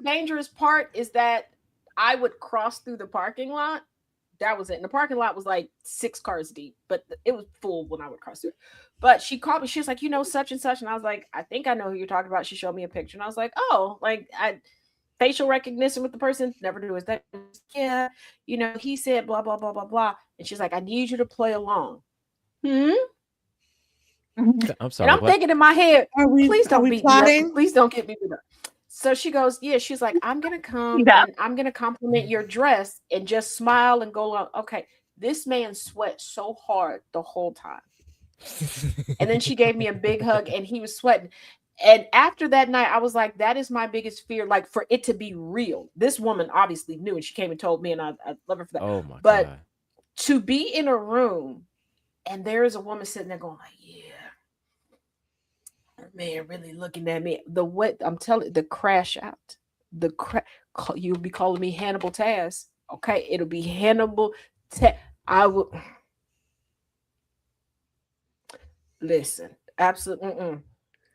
dangerous part is that I would cross through the parking lot. That was it. And the parking lot was like 6 cars deep, but it was full when I would cross through. But she called me. She was like, such and such. And I was like, I think I know who you're talking about. She showed me a picture. And I was like, oh, like facial recognition with the person. Never do is that. Yeah. He said blah, blah, blah, blah, blah. And she's like, I need you to play along. I'm sorry. And I'm thinking in my head, please don't beat me up. Please don't get me beat up. So she goes, yeah, she's like, I'm going to come and I'm going to compliment your dress and just smile and go along. Okay. This man sweat so hard the whole time. And then she gave me a big hug and he was sweating. And after that night, I was like, that is my biggest fear. Like for it to be real. This woman obviously knew and she came and told me and I love her for that. Oh my but God. To be in a room and there is a woman sitting there going like, yeah. Man, really looking at me. I'm telling you, the crash out. You'll be calling me Hannibal Taz. Okay, it'll be Hannibal Taz. I will listen. Absolutely.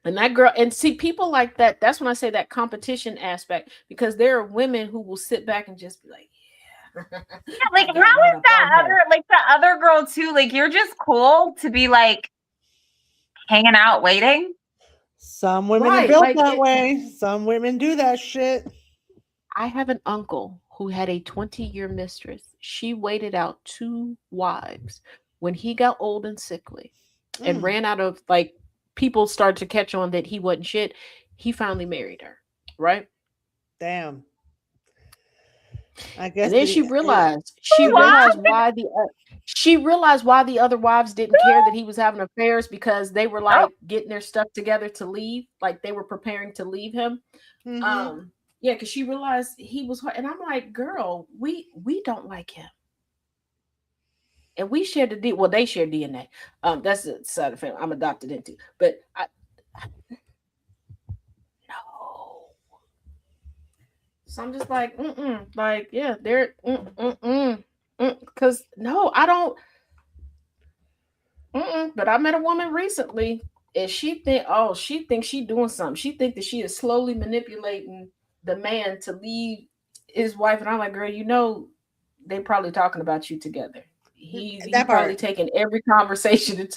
And that girl, and see people like that. That's when I say that competition aspect, because there are women who will sit back and just be like, yeah. Like how is that the other girl too? Like you're just cool to be like hanging out waiting. Some women are built that way. Some women do that shit. I have an uncle who had a 20-year mistress. She waited out 2 wives. When he got old and sickly and ran out of, like, people started to catch on that he wasn't shit, he finally married her, right? Damn. I guess. And then she realized why the other wives didn't care that he was having affairs, because they were like getting their stuff together to leave, like they were preparing to leave him. Mm-hmm. Yeah, because she realized he was hard. And I'm like, girl, we don't like him. And we shared the well, they share DNA. That's the side of the family I'm adopted into. But no. So I'm just like, like, yeah, they're because no, I don't. But I met a woman recently, and she thinks she's doing something. She thinks that she is slowly manipulating the man to leave his wife, and I'm like, girl, they probably talking about you together. He's probably taking every conversation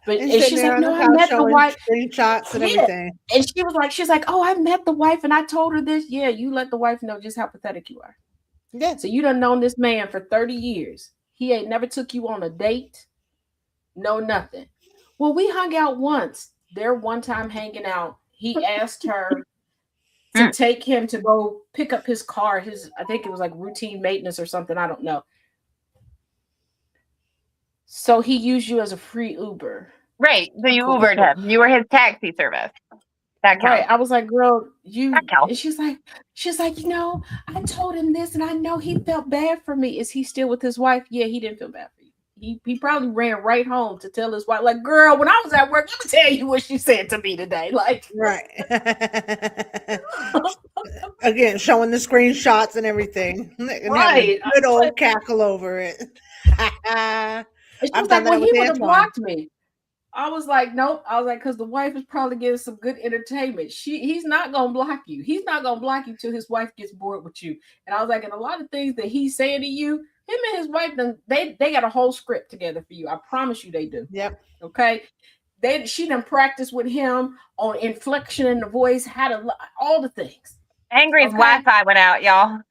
but and she's like, no, I met the wife. Screenshots and everything. And she's like, oh, I met the wife, and I told her this. Yeah, you let the wife know just how pathetic you are. Yeah. So you done known this man for 30 years. He ain't never took you on a date. No, nothing. Well, we hung out once. There one time hanging out, he asked her to take him to go pick up his car. I think it was like routine maintenance or something. I don't know. So he used you as a free Uber. Right. So you Ubered him. You were his taxi service. That counts. Right. I was like, girl, and she's like, I told him this and I know he felt bad for me. Is he still with his wife? Yeah, he didn't feel bad for you. He probably ran right home to tell his wife, like, girl, when I was at work, let me tell you what she said to me today. Like, right. Again, showing the screenshots and everything. And right. Good old cackle over it. She was like, well, he would have blocked me. I was like, nope. I was like, because the wife is probably getting some good entertainment. He's not gonna block you. He's not gonna block you till his wife gets bored with you. And I was like, and a lot of things that he's saying to you, him and his wife, they got a whole script together for you. I promise you they do. Yep. Okay. She done practiced with him on inflection in the voice, how to all the things. Angry's Wi-Fi went out, y'all.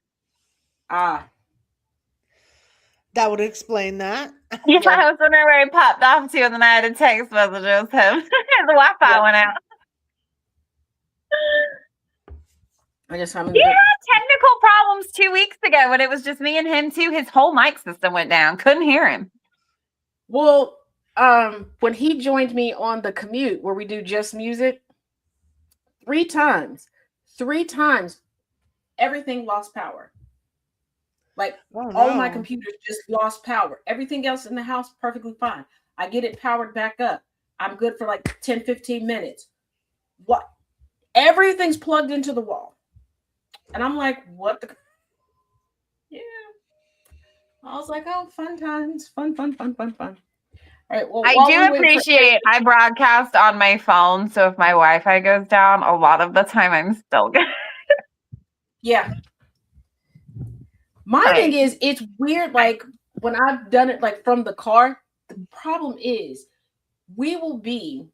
That would explain that. Yeah, I was wondering where he popped off to, and then I had a text message with him. The Wi-Fi went out. I just had technical problems 2 weeks ago when it was just me and him too. His whole mic system went down. Couldn't hear him. Well, when he joined me on the commute where we do just music, 3 times, everything lost power. Like all of my computers just lost power. Everything else in the house, perfectly fine. I get it powered back up. I'm good for like 10, 15 minutes. What? Everything's plugged into the wall. And I'm like, what the? Yeah. I was like, oh, fun times. Fun. All right. Well, I while do we wait for- appreciate I broadcast on my phone, so if my Wi-Fi goes down, a lot of the time I'm still good. Yeah. My Right. thing is, it's weird. Like when I've done it, like from the car, the problem is we will be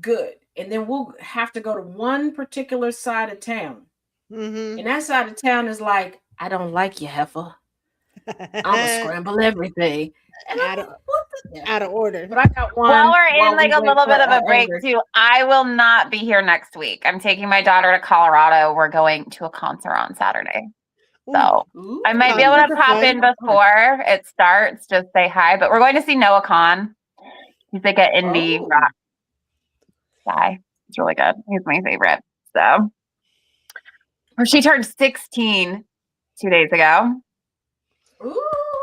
good, and then we'll have to go to one particular side of town, and that side of town is like, I don't like you, heifer. I'm gonna scramble everything. And I'm Out like, of, what the? out of order. But I got one. While we're in like we a wait little for, bit of a break Anger. too, I will not be here next week. I'm taking my daughter to Colorado. We're going to a concert on Saturday. So Ooh. I might be able to Concerts are pop fun. in before it starts, just say hi. But we're going to see Noah Khan. He's like an indie Oh. rock guy. He's really good. He's my favorite. So she turned 16 2 days ago. Ooh,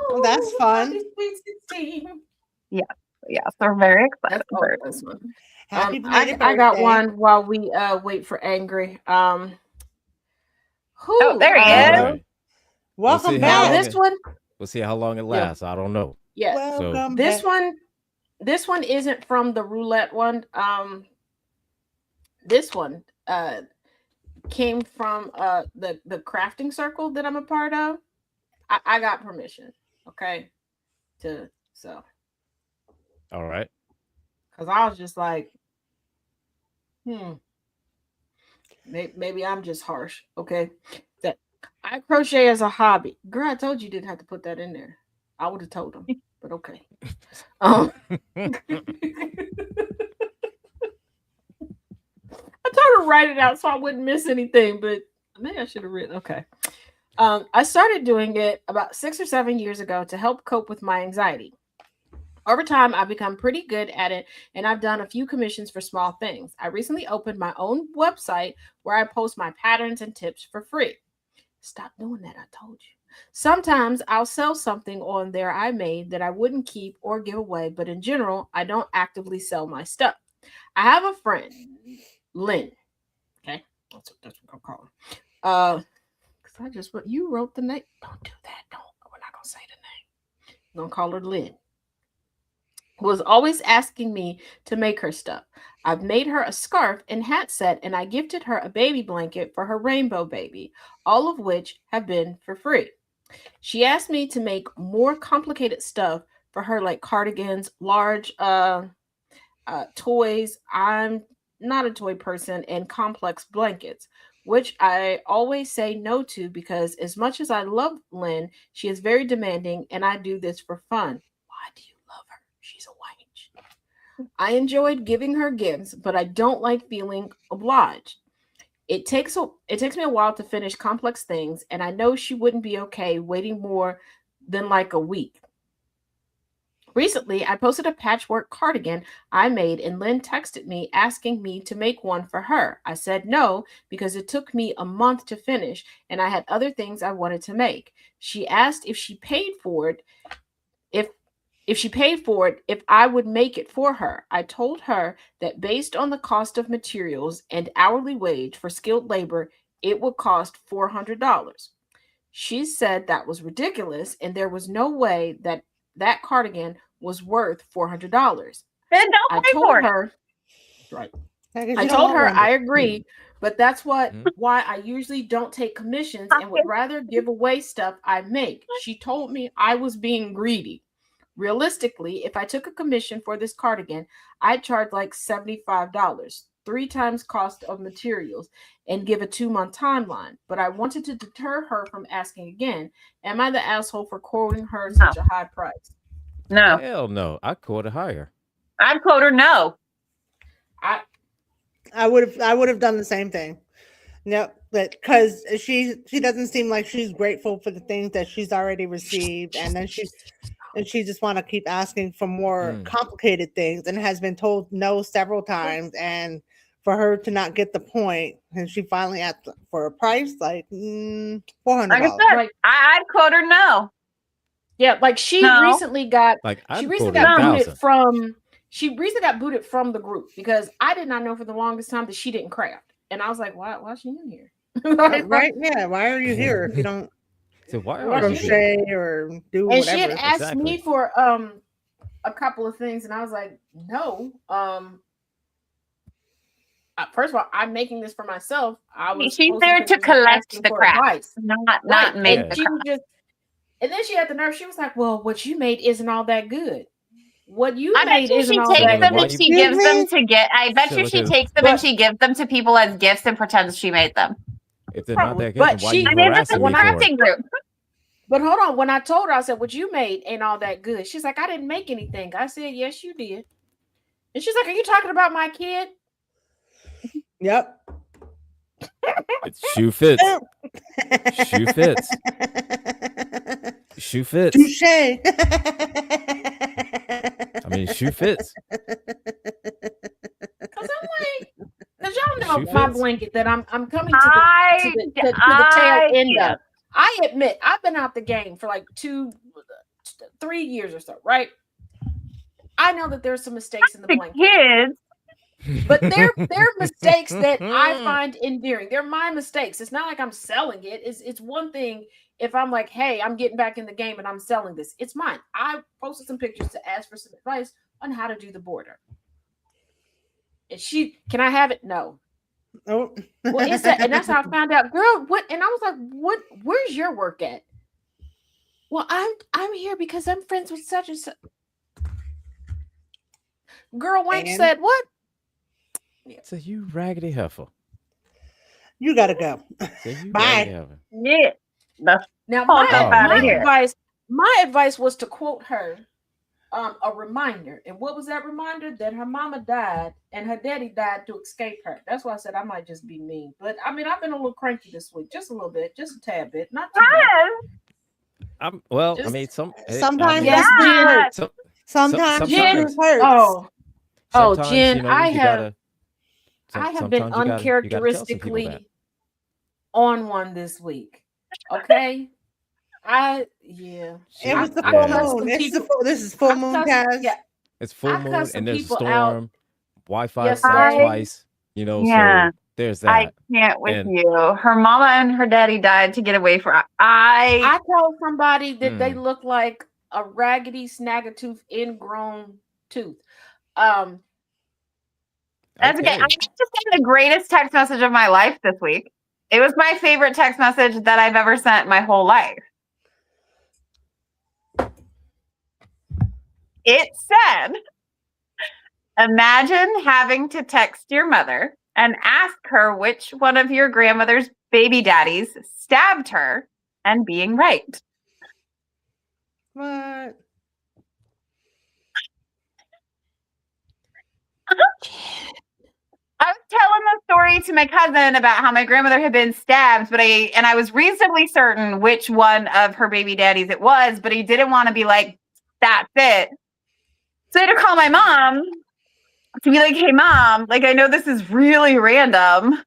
Oh, that's fun. happy sweet 16. Yeah, so we're very excited. That's for it. this one. Happy belated I got birthday. one while we wait for Angry. Oh, there he All is. right. Welcome see how Now long back. this one, We'll see how long it lasts. I don't know. yeah. Welcome This back. one isn't from the roulette one. This one came from the crafting circle that I'm a part of. I got permission, okay, so All right. because I was just like, maybe I'm just harsh, okay. That I crochet as a hobby. Girl, I told you didn't have to put that in there. I would have told them, but okay. I told her to write it out so I wouldn't miss anything, but maybe I should have written. Okay. I started doing it about 6 or 7 years ago to help cope with my anxiety. Over time, I've become pretty good at it, and I've done a few commissions for small things. I recently opened my own website where I post my patterns and tips for free. Stop doing that, I told you. Sometimes I'll sell something on there I made that I wouldn't keep or give away, but in general, I don't actively sell my stuff. I have a friend, Lynn. Okay, that's what I'm calling. I just you wrote the name. Don't do that. We're not gonna say the name. I'm gonna call her Lynn. Was always asking me to make her stuff. I've made her a scarf and hat set, and I gifted her a baby blanket for her rainbow baby, all of which have been for free. She asked me to make more complicated stuff for her, like cardigans, large toys. I'm not a toy person, and complex blankets, which I always say no to because as much as I love Lynn, she is very demanding, and I do this for fun. Why do you love her? She's a wench. I enjoyed giving her gifts, but I don't like feeling obliged. It takes me a while to finish complex things, and I know she wouldn't be okay waiting more than like a week. Recently, I posted a patchwork cardigan I made, and Lynn texted me asking me to make one for her. I said no because it took me a month to finish, and I had other things I wanted to make. She asked if she paid for it, if I would make it for her. I told her that based on the cost of materials and hourly wage for skilled labor, it would cost $400. She said that was ridiculous, and there was no way that cardigan was worth $400. Then don't I pay told for it. her, right. Yeah, 'cause I you don't told want her one. I agree, but that's why I usually don't take commissions and would rather give away stuff I make. She told me I was being greedy. Realistically, if I took a commission for this cardigan, I'd charge like $75, 3 times cost of materials, and give a 2-month timeline. But I wanted to deter her from asking again. Am I the asshole for quoting her such a high price? No, Hell no. I quoted higher. I'd quote her no. I would have done the same thing. No, but because she doesn't seem like she's grateful for the things that she's already received, and then she just want to keep asking for more complicated things, and has been told no several times, and for her to not get the point, and she finally asked for a price like $400. Like I said, Like- I'd quote her no. Yeah, like she No. recently got Like I she quoted recently got booted 1,000. from the group because I did not know for the longest time that she didn't craft. And I was like, why is she in here? Right? Yeah. Why are you here if you don't So why are you here? crochet or do And whatever? she had asked me for a couple of things, and I was like, no. First of all, I'm making this for myself. I was She's posting there to pictures and collect asking the for crap, advice. not Right. make And the she crap. was just, and then she had the nerve. She was like, "Well, what you made isn't all that good. What you I bet made you isn't she all takes that them Why and good." you- she Excuse gives them me? to get. I bet Shit, you look she at- takes them and she gives them to people as gifts and pretends she made them. If they're not Probably. that good, But then why she- you I mean, this is harassing a me for it? crafting group. But hold on, when I told her, I said, "What you made ain't all that good." She's like, "I didn't make anything." I said, "Yes, you did." And she's like, "Are you talking about my kid?" Yep. Shoe fits. Shoe fits. Shoe fits. Touche. I mean, shoe fits. Because I'm like, because y'all know Shoe my fits. blanket that I'm coming to the tail end of. I admit I've been out the game for like 3 years or so, right? I know that there's some mistakes in the The blanket, kids. but they're mistakes that I find endearing. They're my mistakes. It's not like I'm selling it. It's one thing if I'm like, hey, I'm getting back in the game and I'm selling this. It's mine. I posted some pictures to ask for some advice on how to do the border. And can I have it? No. Oh. Well, it's that, and that's how I found out, girl. What? And I was like, what? Where's your work at? Well, I'm here because I'm friends with such and such. Girl, Wank And? said what? So you raggedy heifer. You gotta go. So you Bye. raggedy heifer. Yeah. Now, Oh, my, get my outta here. advice was to quote her a reminder. And what was that reminder? That her mama died and her daddy died to escape her. That's why I said I might just be mean. But I mean, I've been a little cranky this week, just a little bit, just a tad bit, not too much. Well, Just- I mean, Sometimes Yes, that Jen. hurts. Sometimes Jen, it hurts. Oh, sometimes, Jen, you know, I you have gotta, I have been sometimes you gotta tell some people that. uncharacteristically on one this week. Okay. It was the I full cussed moon. some This is full I moon, cussed- Taz. Yeah, It's full I moon cussed some and there's a people out. storm. Wi-Fi Yes, sucks I- twice. You know, Yeah. so there's I that. can't with And- you. Her mama and her daddy died to get away from. I told somebody that they Hmm. look like a raggedy snaggletooth ingrown tooth. Um, That's okay. Okay. I just got the greatest text message of my life this week. It was my favorite text message that I've ever sent my whole life. It said, imagine having to text your mother and ask her which one of your grandmother's baby daddies stabbed her and being right. What? I was telling the story to my cousin about how my grandmother had been stabbed, but I was reasonably certain which one of her baby daddies it was, but he didn't want to be like, that's it. So I had to call my mom to be like, hey mom, like I know this is really random,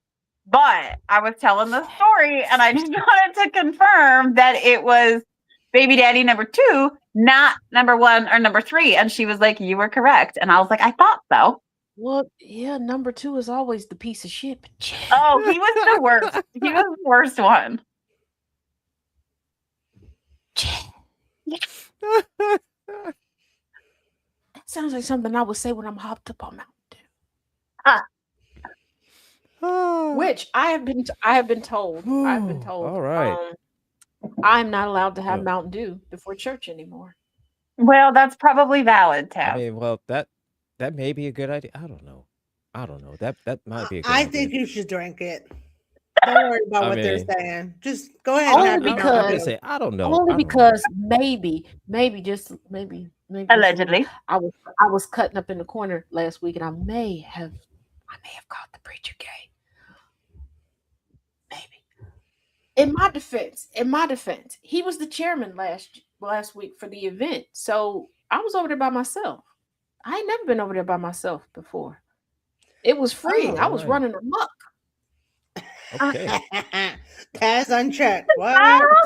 but I was telling the story and I just wanted to confirm that it was baby daddy number 2, not number 1 or number 3. And she was like, you were correct. And I was like, I thought so. well, yeah, number 2 is always the piece of shit. Oh, he was the worst. He was the worst one. That sounds like something I would say when I'm hopped up on Mountain Dew. Which I have been told. I've been told. All right. I'm not allowed to have Oh. Mountain Dew before church anymore. Well, that's probably valid, Tab. I mean, well, that may be a good idea. I don't know. That might be a good I idea. think you should drink it. Don't worry about I what they're mean- saying. Just go ahead and Only have your I'm Mountain gonna Dew. say I don't know. Only I don't know. because maybe just maybe Allegedly. I was cutting up in the corner last week and I may have caught the preacher gay. Maybe. In my defense, he was the chairman last week for the event. So I was over there by myself. I ain't never been over there by myself before. It was free. Oh, I was right. running amok. Okay. Taz unchecked. What?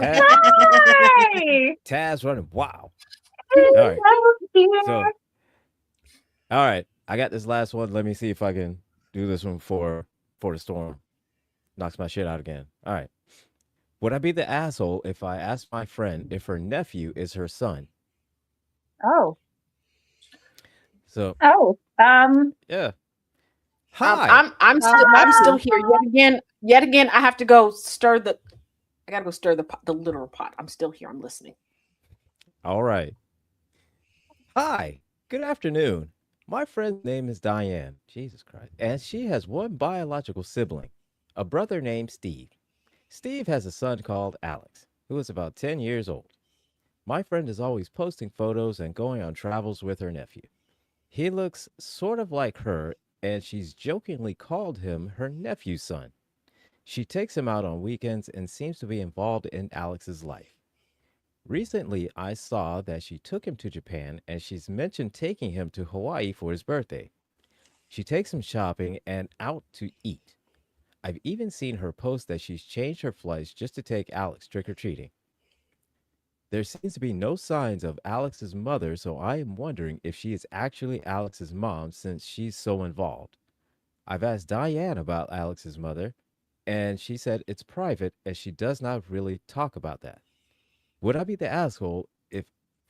Taz, Hi. Taz running. Wow. right. So, all right. I got this last one. Let me see if I can do this one for the storm. Knocks my shit out again. All right. Would I be the asshole if I asked my friend if her nephew is her son? Oh. So Oh, yeah. Hi. I'm still Matthew. here. Yet again, I have to go stir the. I gotta go stir the pot, the literal pot. I'm still here. I'm listening. All right. Hi. Good afternoon. My friend's name is Diane. Jesus Christ. And she has one biological sibling, a brother named Steve. Steve has a son called Alex, who is about 10 years old. My friend is always posting photos and going on travels with her nephew. He looks sort of like her, and she's jokingly called him her nephew's son. She takes him out on weekends and seems to be involved in Alex's life. Recently, I saw that she took him to Japan and she's mentioned taking him to Hawaii for his birthday. She takes him shopping and out to eat. I've even seen her post that she's changed her flights just to take Alex trick or treating. There seems to be no signs of Alex's mother, so I am wondering if she is actually Alex's mom since she's so involved. I've asked Diane about Alex's mother, and she said it's private and she does not really talk about that. Would I be the asshole if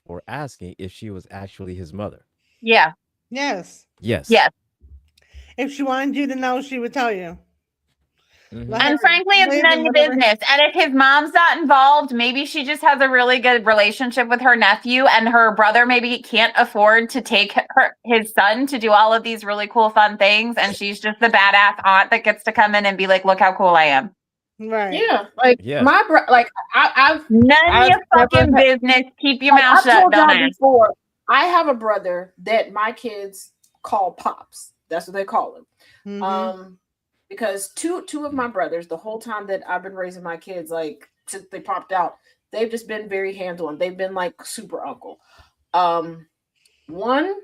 for asking if she was actually his mother? yeah, Yes. Yes. yes. If she wanted you to know, she would tell you. Mhm. Let And her frankly, it's live none in of your whatever. business. And if his mom's not involved, maybe she just has a really good relationship with her nephew, and her brother maybe can't afford to take his son to do all of these really cool, fun things. And she's just the badass aunt that gets to come in and be like, look how cool I am. Right. Yeah, like Yeah. like None of I've your fucking never had, business. Keep your mouth I've shut, told y'all dumbass. before. I have a brother that my kids call pops. That's what they call him. Mhm. Because two of my brothers, the whole time that I've been raising my kids, like since they popped out, they've just been very hands-on. They've been like super uncle. One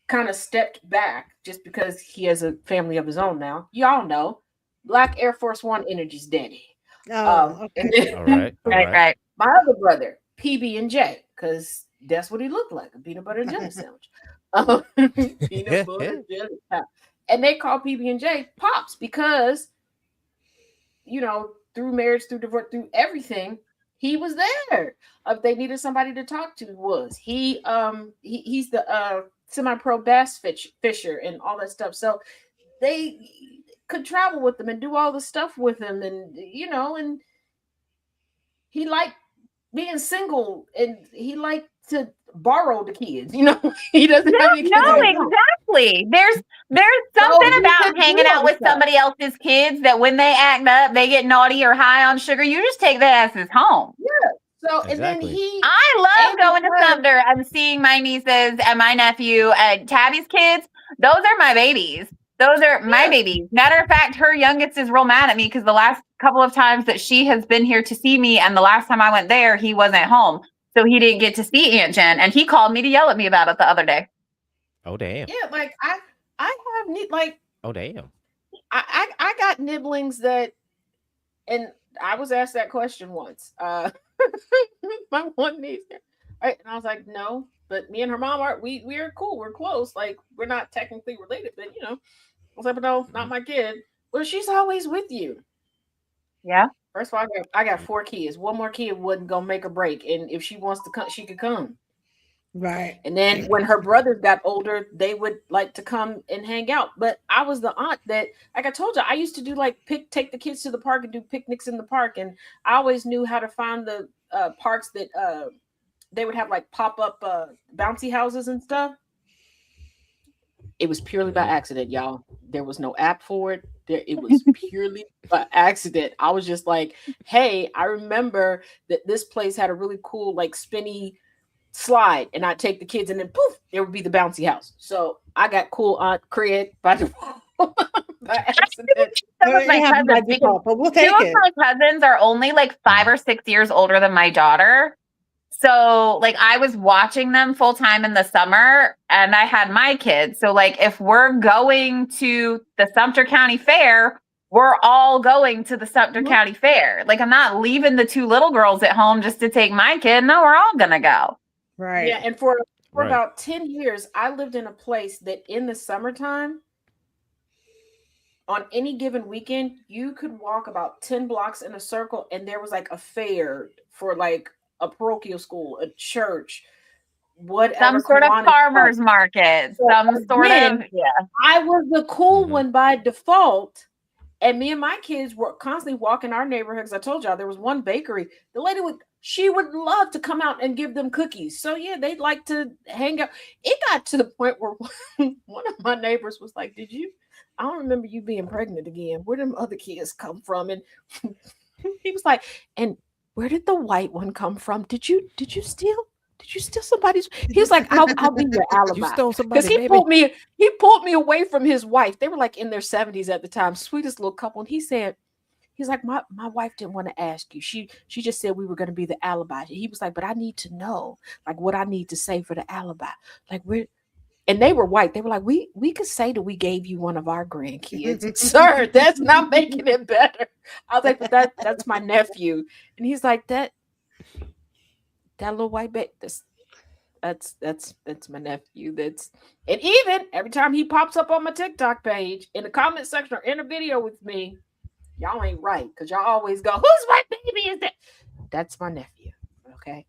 kind of stepped back just because he has a family of his own now. Y'all know, Black Air Force One Energy's daddy. Oh, And okay. then All right. All Right, right. right. my other brother, PB and J, because that's what he looked like, a peanut butter and jelly sandwich. Peanut butter jelly. And they call PB and J pops because, through marriage, through divorce, through everything, he was there. If they needed somebody to talk to, he's the semi-pro bass fisher and all that stuff. So they could travel with them and do all the stuff with him, and and he liked being single, and he liked to borrow the kids. He doesn't have any kids No, of his Right. own. exactly. There's So something he about could do hanging all out the with stuff. somebody else's kids that when they act up, they get naughty or high on sugar. You just take their asses home. So and then Exactly. I love and going to because Sumter and seeing my nieces and my nephew and Tabby's kids. Those are my babies. Those are my Yeah. babies. Matter of fact, her youngest is real mad at me because the last couple of times that she has been here to see me, and the last time I went there, he wasn't home. So he didn't get to see Aunt Jen. And he called me to yell at me about it the other day. Oh damn. yeah, like I have like Oh damn. I got nibblings that, and I was asked that question once. My one niece, right? And I was like, no, but me and her mom we're cool, we're close, like we're not technically related, but I was like, but no, not Mhm. my kid. Well, she's always with you. Yeah. First of all, I got 4 kids. One more kid wasn't gonna make a break, and if she wants to come, she could come. Right. And then when her brothers got older, they would like to come and hang out. But I was the aunt that, like I told you, I used to do like take the kids to the park and do picnics in the park. And I always knew how to find the parks that they would have like pop up bouncy houses and stuff. It was purely by Mhm. accident, y'all. There was no app for it. It was purely by accident. I was just like, hey, I remember that this place had a really cool, like spinny slide, and I'd take the kids, and then poof, there would be the bouncy house. So I got cool Aunt Craig by by accident. Some of It my happened by cousins, because default, but we'll two take of it. my cousins are only like 5 or 6 years older than my daughter. So like I was watching them full time in the summer, and I had my kids. So like if we're going to the Sumter County Fair, we're all going to the Sumter Mhm. County Fair. Like I'm not leaving the 2 little girls at home just to take my kid. No, we're all gonna go. Right. Yeah, and for Right. about 10 years, I lived in a place that in the summertime, on any given weekend, you could walk about 10 blocks in a circle, and there was like a fair for like a parochial school, a church, whatever Some sort of Kiwanis farmer's like. market. So Some sort again, of yeah. I was the cool Mhm. one by default. And me and my kids were constantly walking our neighborhood. Because I told y'all there was one bakery. The lady she would love to come out and give them cookies. So yeah, they'd like to hang out. It got to the point where one of my neighbors was like, I don't remember you being pregnant again. Where them other kids come from? And he was like, and where did the white one come from? Did you steal? Did you steal somebody's? He was like, I'll be your You alibi. stole Because somebody, he baby. pulled me away from his wife. They were like in their 70s at the time, sweetest little couple. And he's like, my wife didn't want to ask you. She just said we were going to be the alibi. He was like, but I need to know like what I need to say for the alibi. Like and they were white. They were like, we could say that we gave you one of our grandkids. Sir, that's not making it better. I was like, but that's my nephew. And he's like, that little white baby, that's my nephew. And even every time he pops up on my TikTok page in the comment section or in a video with me, y'all ain't right, because y'all always go, whose white baby is that? That's my nephew. Okay.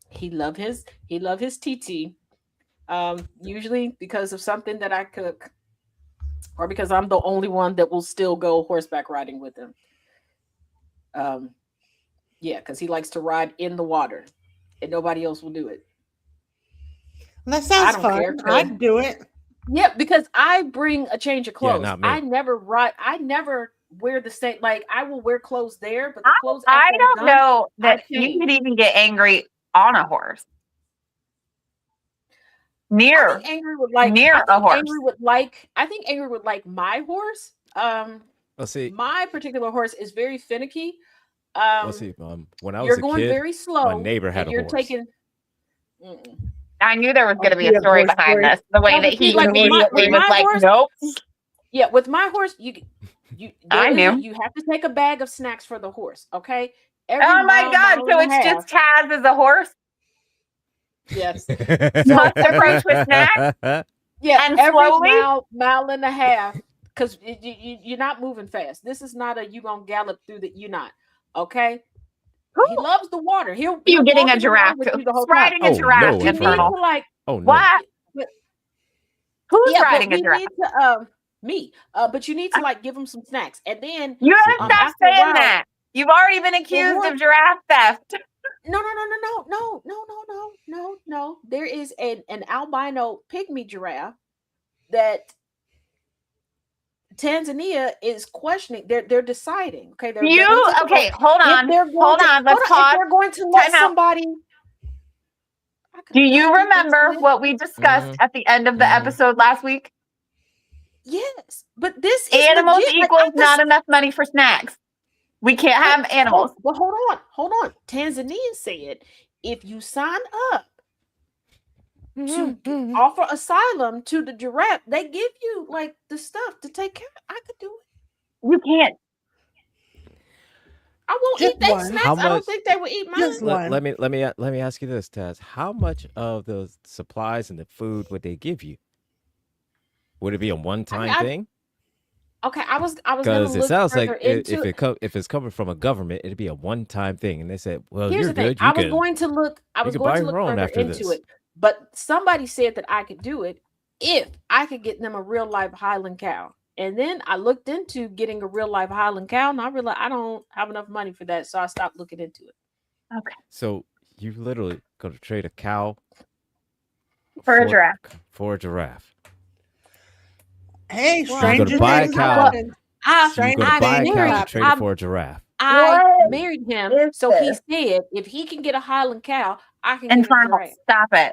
He love his TT. Usually because of something that I cook, or because I'm the only one that will still go horseback riding with him. Yeah, because he likes to ride in the water and nobody else will do it. That sounds don't fun. care, I'd do it. Yeah, because I bring a change of clothes. not me. I never wear the same. Like I will wear clothes there, but the clothes I after I'm don't done, know I that you change. could even get angry on a horse. I Near think Angry would like. near I a think horse. Angry would like. I think Angry would like my horse. Let's see. My particular horse is very finicky. Let's see. When I was You're a going kid, very slow. my neighbor had and a you're horse. taking. I knew there was going to be Yeah, a story horse behind story. this. The way No, that but see, he like, with immediately was my like, horse- nope. Yeah, with my horse, you I knew. you have to take a bag of snacks for the horse. Okay. Oh my God. So it's just Taz as a horse? Yes. Must approach with snacks? Yeah, And every slowly? mile and a half, because you're not moving fast. This is not you gonna gallop through you're not. Okay. He loves the water. He'll You getting walk a in the giraffe? water with you the whole Riding time. a giraffe, no, You need infernal. to like Oh no. What? but- Who's yeah, riding but a we giraffe? need to me. But you need to like give him some snacks, and then You So- gotta stop after a saying while- that. You've already been accused horse- of giraffe theft. No. There is an albino pygmy giraffe that Tanzania is questioning. They're deciding. Okay, they're gonna take a Okay, vote. hold If on. they're going Hold to- on. Let's if pause. they're going to let Time out. somebody. Do you I think remember that's it. what we discussed at the end of the episode last week? Yes, but this is Animals legit. Like, equals not enough money for snacks. We can't have animals. Well, hold on. Tanzania said if you sign up to offer asylum to the giraffe, they give you like the stuff to take care of. I could do it. You can't. I won't Just eat their one. snacks. How I don't much- think they would eat mine. Just one. Let me ask you this, Taz. How much of the supplies and the food would they give you? Would it be a one-time thing? Okay, I was gonna Because it look sounds like further into if it's coming from a government, it'd be a one-time thing. And they said, "Well, Here's you're the thing. good. You I was can." going to look. I was could going buy to look your own further after into this. it, but somebody said that I could do it if I could get them a real life Highland cow. And then I looked into getting a real life Highland cow, and I realized I don't have enough money for that, so I stopped looking into it. Okay. So you literally go to trade a cow For a giraffe. For a giraffe. Hey, Well, stranger you go to buy a things cow. happen. So you go to I buy a cow married- to trade I'm- it for a giraffe. I What married him, is so this? he said if he can get a Highland cow, I can get a Infernal. giraffe. Stop it.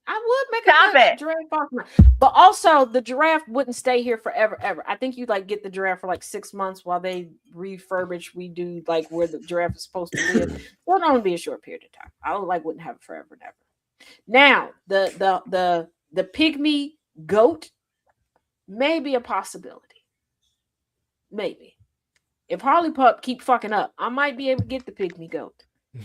I would make Stop a good it. giraffe farmer. But also the giraffe wouldn't stay here forever, ever. I think you like get the giraffe for like 6 months while they refurbish, redo like where the giraffe is supposed to live. It'll only be a short period of time. I wouldn't have it forever and ever. Now the pygmy goat may be a possibility. Maybe. If Harley Pup keep fucking up, I might be able to get the pygmy goat.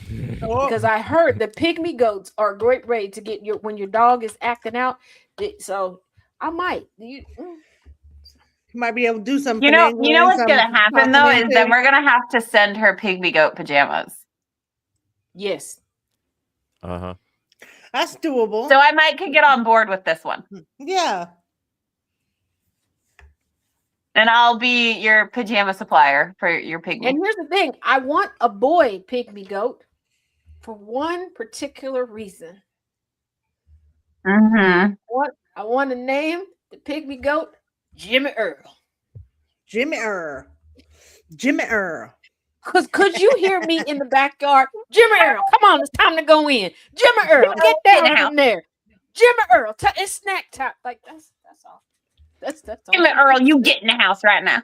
Because I heard the pygmy goats are a great way to get when your dog is acting out. So I might. You might be able to do some. You know finagling, what's some gonna happen though is talking then into- we're gonna have to send her pygmy goat pajamas. Yes. Uh-huh. That's doable. So I might could get on board with this one. Yeah. And I'll be your pajama supplier for your pygmy. And here's the thing: I want a boy pygmy goat for one particular reason. Mm-hmm. I want to name the pygmy goat Jimmy Earl. Jimmy Earl. Jimmy Earl. Because could you hear me in the backyard? Jimmy Earl, come on, it's time to go in. Jimmy Earl, get down from there. Jimmy Earl, it's snack time. Like that's all. That's all. Jimmy Earl, you get in the house right now.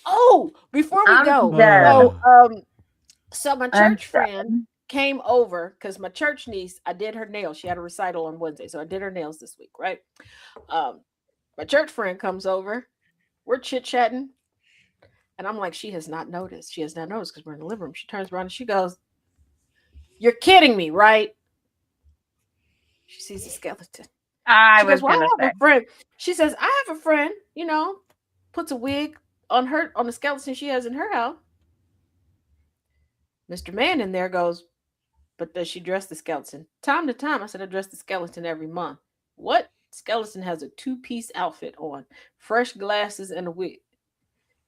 Oh, before we go, done. so my church friend came over because my church niece, I did her nails. She had a recital on Wednesday, so I did her nails this week, right? My church friend comes over. We're chit-chatting. And I'm like, she has not noticed. She has not noticed because we're in the living room. She turns around and she goes, "You're kidding me, right?" She sees a skeleton. I She was goes, "Well, I gonna have say. a friend." She says, "I have a friend, puts a wig on the skeleton she has in her house." Mr. Man in there goes, "But does she dress the skeleton?" Time to time, I said, "I dress the skeleton every month." What? Skeleton has a 2-piece outfit on, fresh glasses and a wig.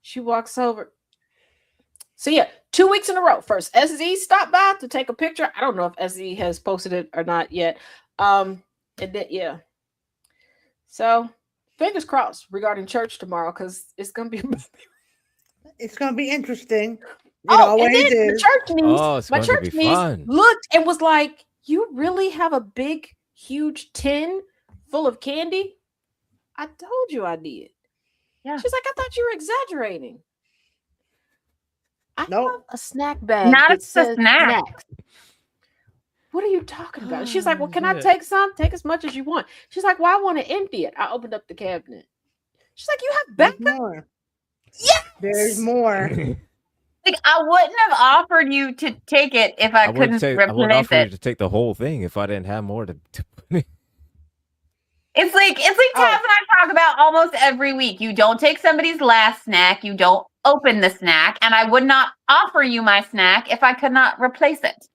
She walks over. So yeah, 2 weeks in a row. First, SZ stopped by to take a picture. I don't know if SZ has posted it or not yet. And then yeah. So fingers crossed regarding church tomorrow because it's gonna be. It's gonna be interesting. It And always then is. my church niece fun. looked and was like, "You really have a big, huge tin full of candy?" I told you I did. Yeah. She's like, "I thought you were exaggerating." I Nope. have a snack bag Not that a says snack. snacks. What are you talking about? She's like, "Well, can I Shit. take some? Take as much as you want." She's like, "Well, I want to empty it." I opened up the cabinet. She's like, "You have There's backup?" more. Yes. There's more. Like I wouldn't have offered you to take it if I couldn't I would replace offer you it. to take the whole thing if I didn't have more to It's like Taz and I talk about almost every week. You don't take somebody's last snack. You don't open the snack, and I would not offer you my snack if I could not replace it.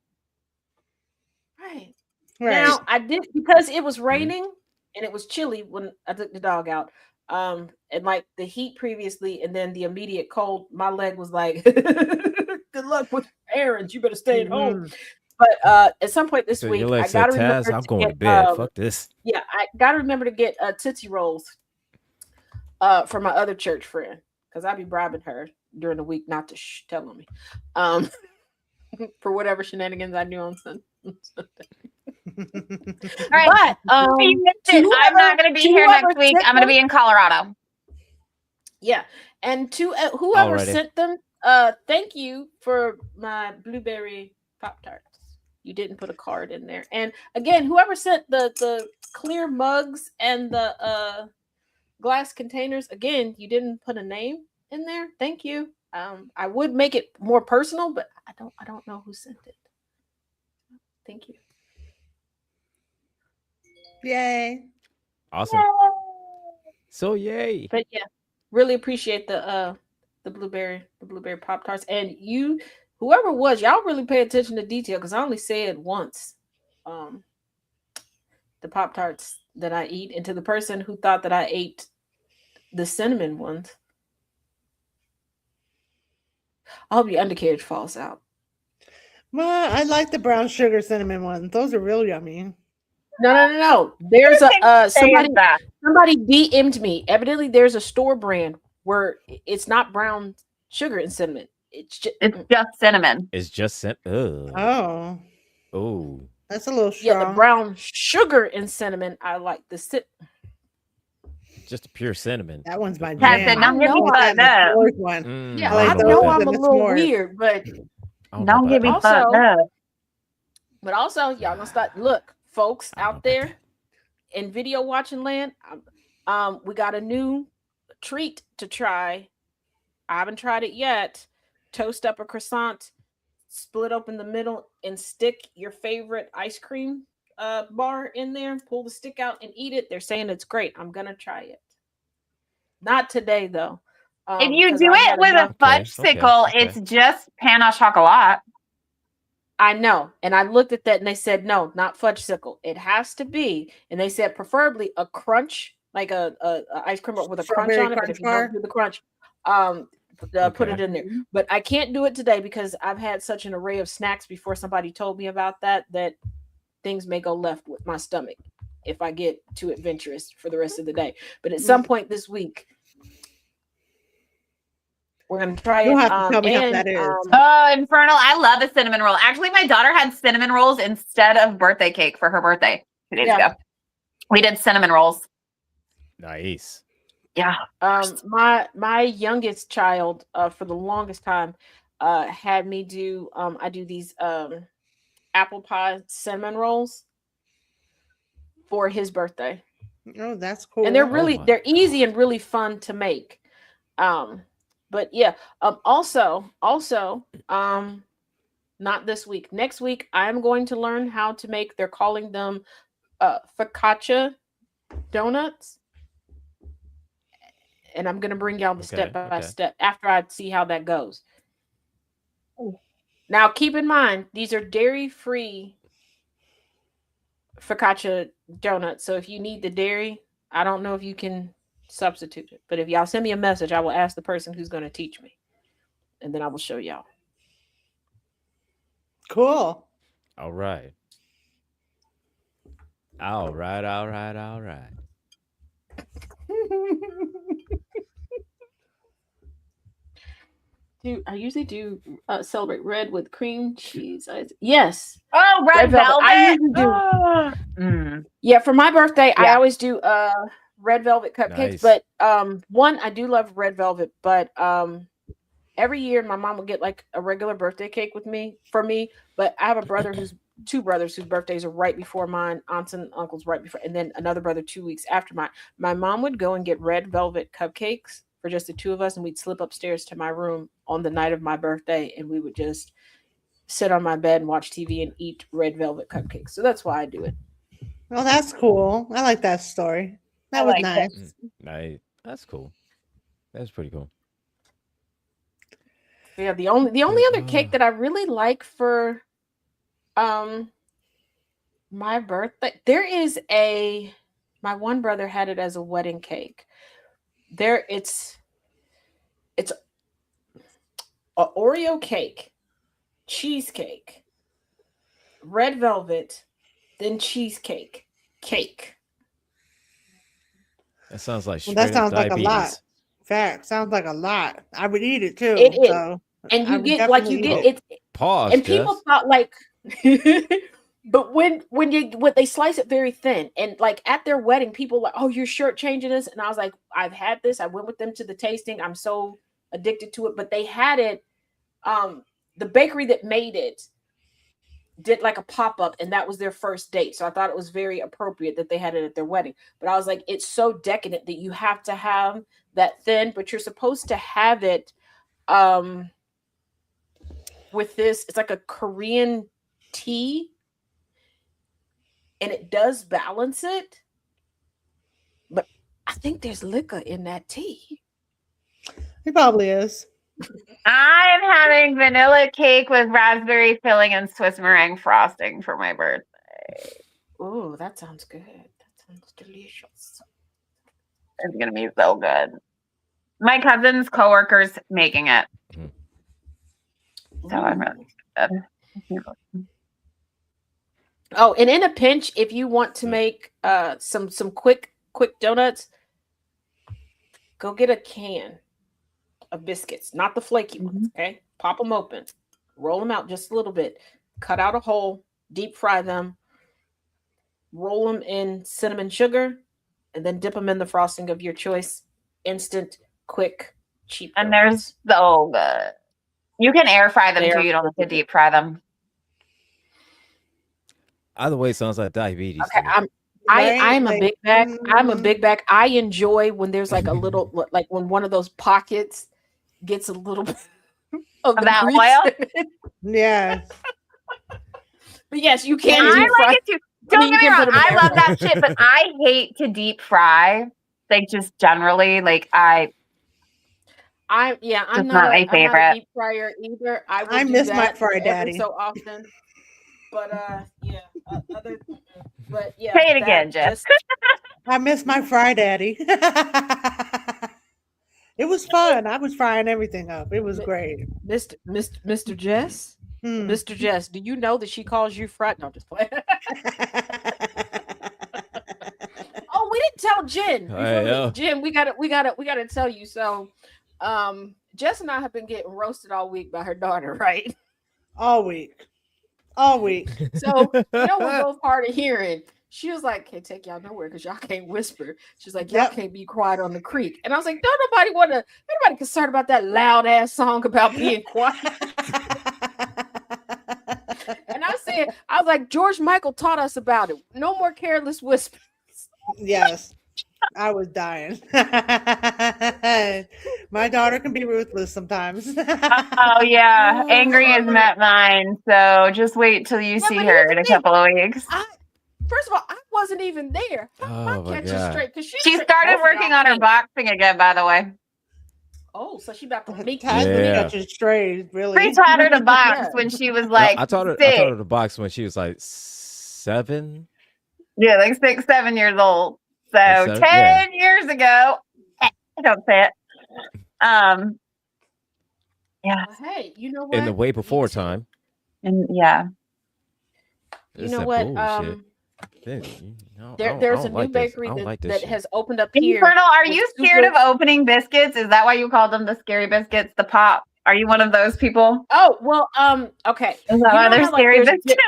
Right. Right. Now I did because it was raining and it was chilly when I took the dog out. And like the heat previously, and then the immediate cold, my leg was like, "Good luck with errands. You better stay at home." But at some point this So week, your leg I said, gotta remember "Taz, I'm to going to get, bed. Fuck this." yeah, I gotta remember to get Tootsie Rolls for my other church friend because I'd be bribing her during the week not to tell on me. For whatever shenanigans I do on Sunday. All right. But You missed it. I'm not going to be here next week. I'm going to be in Colorado. Yeah, and to whoever Alrighty. sent them, thank you for my blueberry Pop-Tarts. You didn't put a card in there. And again, whoever sent the clear mugs and the glass containers, again, you didn't put a name in there. Thank you. I would make it more personal, but I don't know who sent it. Thank you. Yay. Awesome. So yay. But yeah, really appreciate the blueberry Pop-Tarts. And you, whoever it was, y'all really pay attention to detail because I only said once the Pop-Tarts that I eat. And to the person who thought that I ate the cinnamon ones, I hope your undercarriage falls out. Well, I like the brown sugar cinnamon ones. Those are real yummy. No. There's a somebody that. DM'd me. Evidently, there's a store brand where it's not brown sugar and cinnamon. It's just cinnamon. It's just sent. Oh, Oh. that's a little strong. yeah, the brown sugar and cinnamon. I like the Just a pure cinnamon. That one's my Taz jam. said, "Don't give me know fucked That up. s'mores one. Yeah, I I don't know about I'm that. a little weird, but Don't give me Also- fucked up." also y'all gonna start. Look, folks I don't know out about there in video watching land, we got a new treat to try. I haven't tried it yet. Toast up a croissant, split open the middle, and stick your favorite ice cream bar in there. Pull the stick out and eat it. They're saying it's great. I'm gonna try it. Not today though. If you 'cause do I've it had with a enough. fudge Okay, sickle, okay. it's just pan au chocolat. I know. And I looked at that and they said, no, not fudge sickle. It has to be. And they said, preferably a crunch, like a ice cream with a crunch Strawberry on it. But crunch if you don't bar. do the crunch, put Okay. it in there. But I can't do it today because I've had such an array of snacks before somebody told me about that things may go left with my stomach if I get too adventurous for the rest of the day. But at some point this week, we're gonna try You'll it. have to tell me how that is. Oh, infernal. I love a cinnamon roll. Actually, my daughter had cinnamon rolls instead of birthday cake for her birthday 2 days ago. We did cinnamon rolls. Nice. Yeah. My youngest child, for the longest time, had me do. I do these apple pie cinnamon rolls for his birthday, Oh, that's cool. and they're Oh really my they're easy and really fun to make. But yeah, also, not this week. Next week, I am going to learn how to make. They're calling them focaccia donuts, and I'm gonna bring y'all the step by step after I see how that goes. Now, keep in mind, these are dairy-free focaccia donuts. So if you need the dairy, I don't know if you can substitute it. But if y'all send me a message, I will ask the person who's going to teach me, and then I will show y'all. Cool. All right. All right. I usually do celebrate red with cream cheese. Yes. Oh, red velvet. I usually do. Yeah, for my birthday, I always do red velvet cupcakes. Nice. But one, I do love red velvet, but every year my mom would get like a regular birthday cake for me. But I have a brother two brothers whose birthdays are right before mine, aunts and uncles right before, and then another brother 2 weeks after mine. My mom would go and get red velvet cupcakes for just the two of us, and we'd slip upstairs to my room on the night of my birthday, and we would just sit on my bed and watch TV and eat red velvet cupcakes. So that's why I do it. Well, that's cool. I like that story. That was nice. Nice. That's cool. That's pretty cool. Yeah, the only other cake that I really like for my birthday, my one brother had it as a wedding cake. It's a Oreo cake, cheesecake, red velvet, then cheesecake, cake. That sounds like Well, that straight sounds up like a diabetes. lot. Fact. Sounds like a lot. I would eat it too. It is. So And I you would get definitely eat it. it. Pause. And people Jess. thought like but when they slice it very thin, and like at their wedding, people like, oh, you're shortchanging us. And I was like, I've had this. I went with them to the tasting. I'm so addicted to it. But they had it. The bakery that made it did like a pop-up, and that was their first date. So I thought it was very appropriate that they had it at their wedding. But I was like, it's so decadent that you have to have that thin, but you're supposed to have it with this. It's like a Korean tea, and it does balance it, but I think there's liquor in that tea. It probably is. I'm having vanilla cake with raspberry filling and Swiss meringue frosting for my birthday. Oh, that sounds good. That sounds delicious. It's gonna be so good. My cousin's coworker's making it. So I'm really excited. Oh, and in a pinch, if you want to make some quick donuts, go get a can of biscuits, not the flaky ones. Okay, pop them open, roll them out just a little bit, cut out a hole, deep fry them, roll them in cinnamon sugar, and then dip them in the frosting of your choice. Instant, quick, cheap. And donuts. they're so good. You can air fry them too. You don't have to deep fry them. Either way, sounds like diabetes. Okay, I'm a big bag. I'm a big bag. I enjoy when there's like a little, like when one of those pockets gets a little bit of that grease oil. in it. Yeah. But yes, you can. I deep fry. like it too. Don't get me you can wrong. put 'em in I air love fryer. that shit, but I hate to deep fry. Like just generally, like I'm Just not not my a favorite. deep fryer either. I will I do miss my that fry every daddy. so often. But other but yeah, Say it again, that Jeff. just I miss my fry daddy. It was fun. I was frying everything up. It was Mi- great. Mr. Jess. Hmm. Mr. Jess, do you know that she calls you frat? No, I'm just playing. Oh, we didn't tell Jen before Hey, yo. Jen, we gotta tell you. So Jess and I have been getting roasted all week by her daughter, right? All week. All week. So we're both hard of hearing. She was like, "Can't take y'all nowhere because y'all can't whisper." She's like, "Y'all Yep. can't be quiet on the creek." And I was like, "Don't nobody concerned about that loud ass song about being quiet." And I was like, George Michael taught us about it. No more careless whispers. Yes. I was dying. My daughter can be ruthless sometimes. Oh yeah, angry has met mine. So just wait till you Yeah, see but her here's in the a thing. couple of weeks. First of all, I wasn't even there. How am I Oh my catching God. straight? Because She started working on her boxing again, by the way. Oh, so she about to make Taz was Yeah. catching strays, We really. taught her to box Yeah. when she was No, like I taught her 6. to box when she was like 7. Yeah, like 6, 7 years old. So Or 10 7, yeah. years ago. Don't say it. Yeah. Well, hey, you know In the what? way before time. And yeah. You It's know that what? bullshit. I There's a don't new like this. I bakery don't like this that shit. has opened up here. Infernal, are with you scared super- of opening biscuits? Is that why you called them the scary biscuits? The pop? Are you one of those people? Oh well, okay. Is that why they're how, like, scary there's biscuits?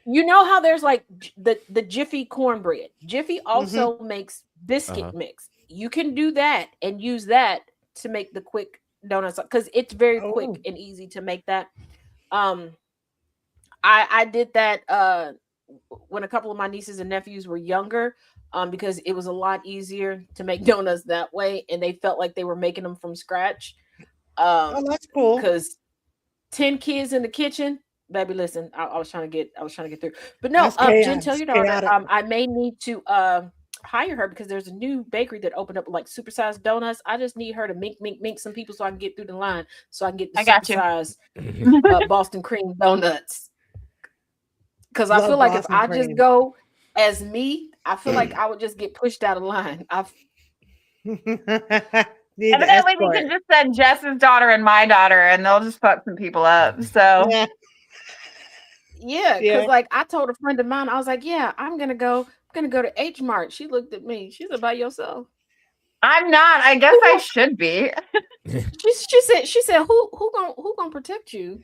you know how there's like the Jiffy cornbread. Jiffy also Mm-hmm. makes biscuit Uh-huh. mix. You can do that and use that to make the quick donuts because it's very Oh. quick and easy to make that. I did that when a couple of my nieces and nephews were younger, because it was a lot easier to make donuts that way, and they felt like they were making them from scratch. Oh, that's cool. Because 10 kids in the kitchen, baby, listen, I was trying to get through. But no, That's chaos. Jen, tell your daughter, Chaotic. I may need to hire her because there's a new bakery that opened up like supersized donuts. I just need her to mink some people so I can get through the line, so I can get the I got you. supersized Boston cream donuts. Because I Love feel like if Boston I just cream. go as me, I feel like I would just get pushed out of line. Need the Evidently, we escort. can just send Jess's daughter and my daughter, and they'll just fuck some people up. So Yeah. Yeah, because Yeah. like I told a friend of mine, I was like, "Yeah, I'm gonna go to H Mart." She looked at me. She said, "By yourself?" I'm not. I guess I should be. She said, who gonna protect you?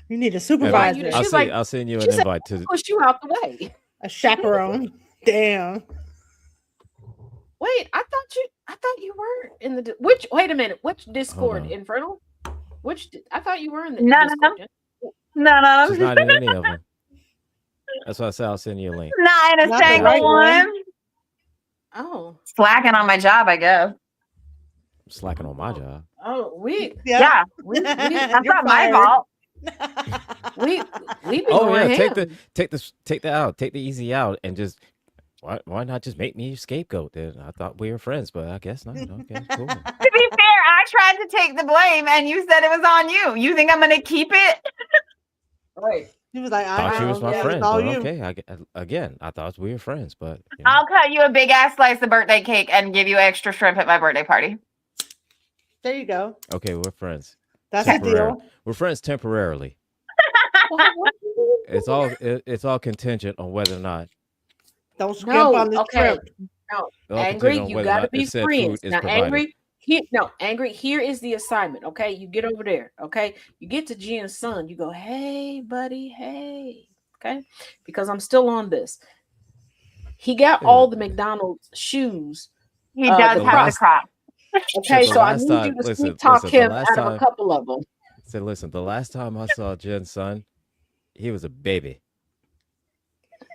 You need a Why supervisor, you? I'll She's send like, I'll send you she an said, invite to. push you out the way. a chaperone. Damn. Wait, I thought you were in the which? Wait a minute, which Discord? on. Infernal? I thought you were in the None of Discord. them. None of She's them. not in any of them. That's why I said I'll send you a link. Not in a Not the single right one. one. Oh, Slacking on my job, I guess. I'm slacking on my job. oh, we Yeah, that's You're not my fired. fault. we be Oh going yeah, ham. take the out, take the easy out, and just why not just make me your scapegoat? Then I thought we were friends, but I guess not. Okay, cool. To be fair, I tried to take the blame, and you said it was on you. You think I'm gonna keep it? Right. He was like, Thought she was my yeah, friend, it's all but you. okay. Again, I thought we were friends, but you know. I'll cut you a big ass slice of birthday cake and give you extra shrimp at my birthday party. There you go. Okay, we're friends. That's a Temporary. deal. We're friends temporarily. It's all contingent on whether or not. Don't skimp No, on the okay. trip. No, All angry, contingent on you whether or got to not be the said friends. food is Now, provided. angry, here is the assignment. Okay, you get over there. Okay, you get to Jen's son. You go, hey, buddy, hey. Okay, because I'm still on this. He got Yeah. all the McDonald's shoes. He does the have the crop. Okay, the so I last need time- you to listen, sweet talk listen, the him last out of a time- couple of them. So listen, the last time I saw Jen's son, he was a baby.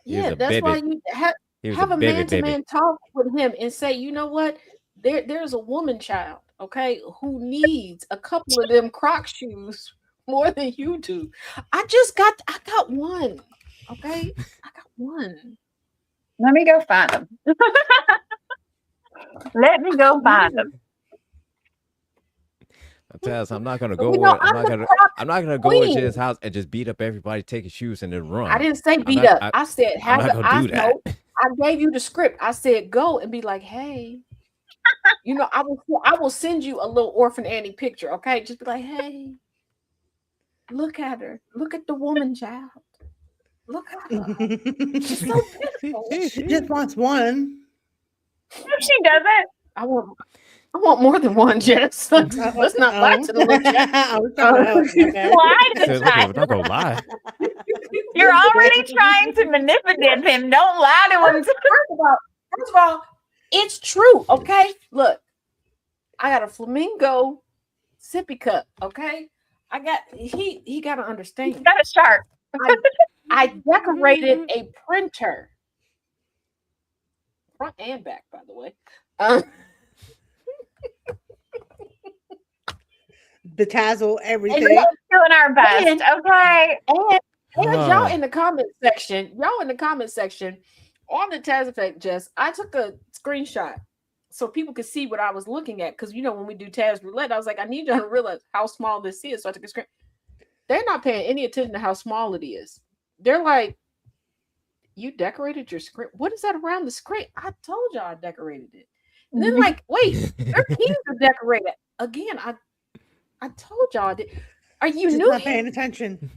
He was Yeah, a that's baby. why you He was have a baby, man-to-man talk with him and say, you know what? There's a woman child, okay, who needs a couple of them Croc shoes more than you do. I got one. Okay, I got one. Let me go find them. Let me go find them. Taz, I'm not gonna But go. you know, I'm not gonna go into his house and just beat up everybody, take his shoes, and then run. I didn't say beat not- up. I said I'm have not the gonna I do that. know. I gave you the script. I said go and be like, hey, you know, I will send you a little Orphan Annie picture. Okay, just be like, hey, look at her. Look at the woman, child. Look at her. She's so beautiful. She just wants one. She doesn't. I want more than one, Jess. Let's not lie to the little Jess. I was trying to help. Okay. Lie to the Said, look, I'm child. not gonna lie. You're already trying to manipulate him. Don't lie to him. First of all, it's true. Okay, look, I got a flamingo sippy cup. Okay, he got to You understand. got a shark. I decorated a printer, front and back, by the way. Bedazzle everything. And Doing our best. And- Okay. y'all in the comment section, on the Taz Effect, Jess, I took a screenshot so people could see what I was looking at. Because, you know, when we do Taz Roulette, I was like, I need y'all to realize how small this is. So I took a screen. They're not paying any attention to how small it is. They're like, you decorated your screen? What is that around the screen? I told y'all I decorated it. And then like, wait, their keys are decorated. Again, I told y'all I did. Are you Just new not here? paying attention.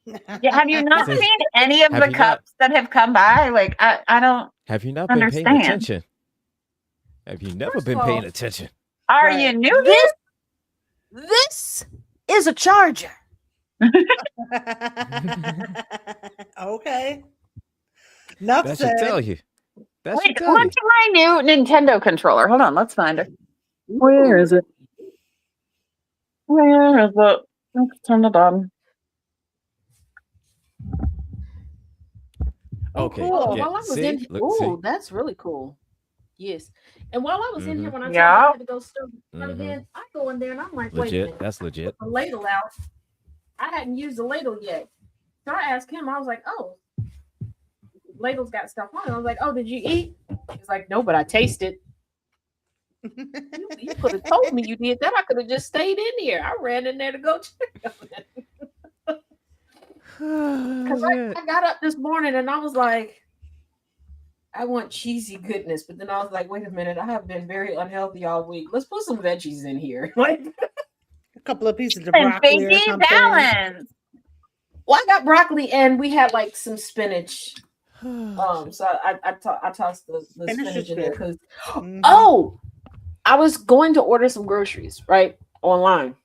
Yeah, have you not Have seen any of you the not- cups that have come by? Like, I don't. Have you not been paying Understand. attention? Have you never First been of paying all- attention? Are Right. you new here? This is a charger. Okay. Enough That said. should tell you. That should Wait, tell you. what's my new Nintendo controller? Hold on, let's find it. Where is it? Where is it? Let's turn it on. Okay. Oh, yeah, while I was see? in, Look, see? oh, that's really cool. Yes, and while I was in here, when I told Yeah. you I had to go stir the Mhm. again, I go in there and I'm like, wait a Legit. minute, That's legit. the ladle out. I hadn't used the ladle yet, so I asked him. I was like, oh, ladle's got stuff on it. I was like, oh, did you eat? He's like, no, but I tasted. You could have told me you did that. I could have just stayed in here. I ran in there to go check on it. Because I got up this morning and I was like, I want cheesy goodness. But then I was like, wait a minute, I have been very unhealthy all week. Let's put some veggies in here. Like, A couple of pieces of And broccoli or Binky something. balance. well, I got broccoli and we had like some spinach. So I tossed the Spinach spinach is in there good. because Mhm. oh, I was going to order some groceries right online.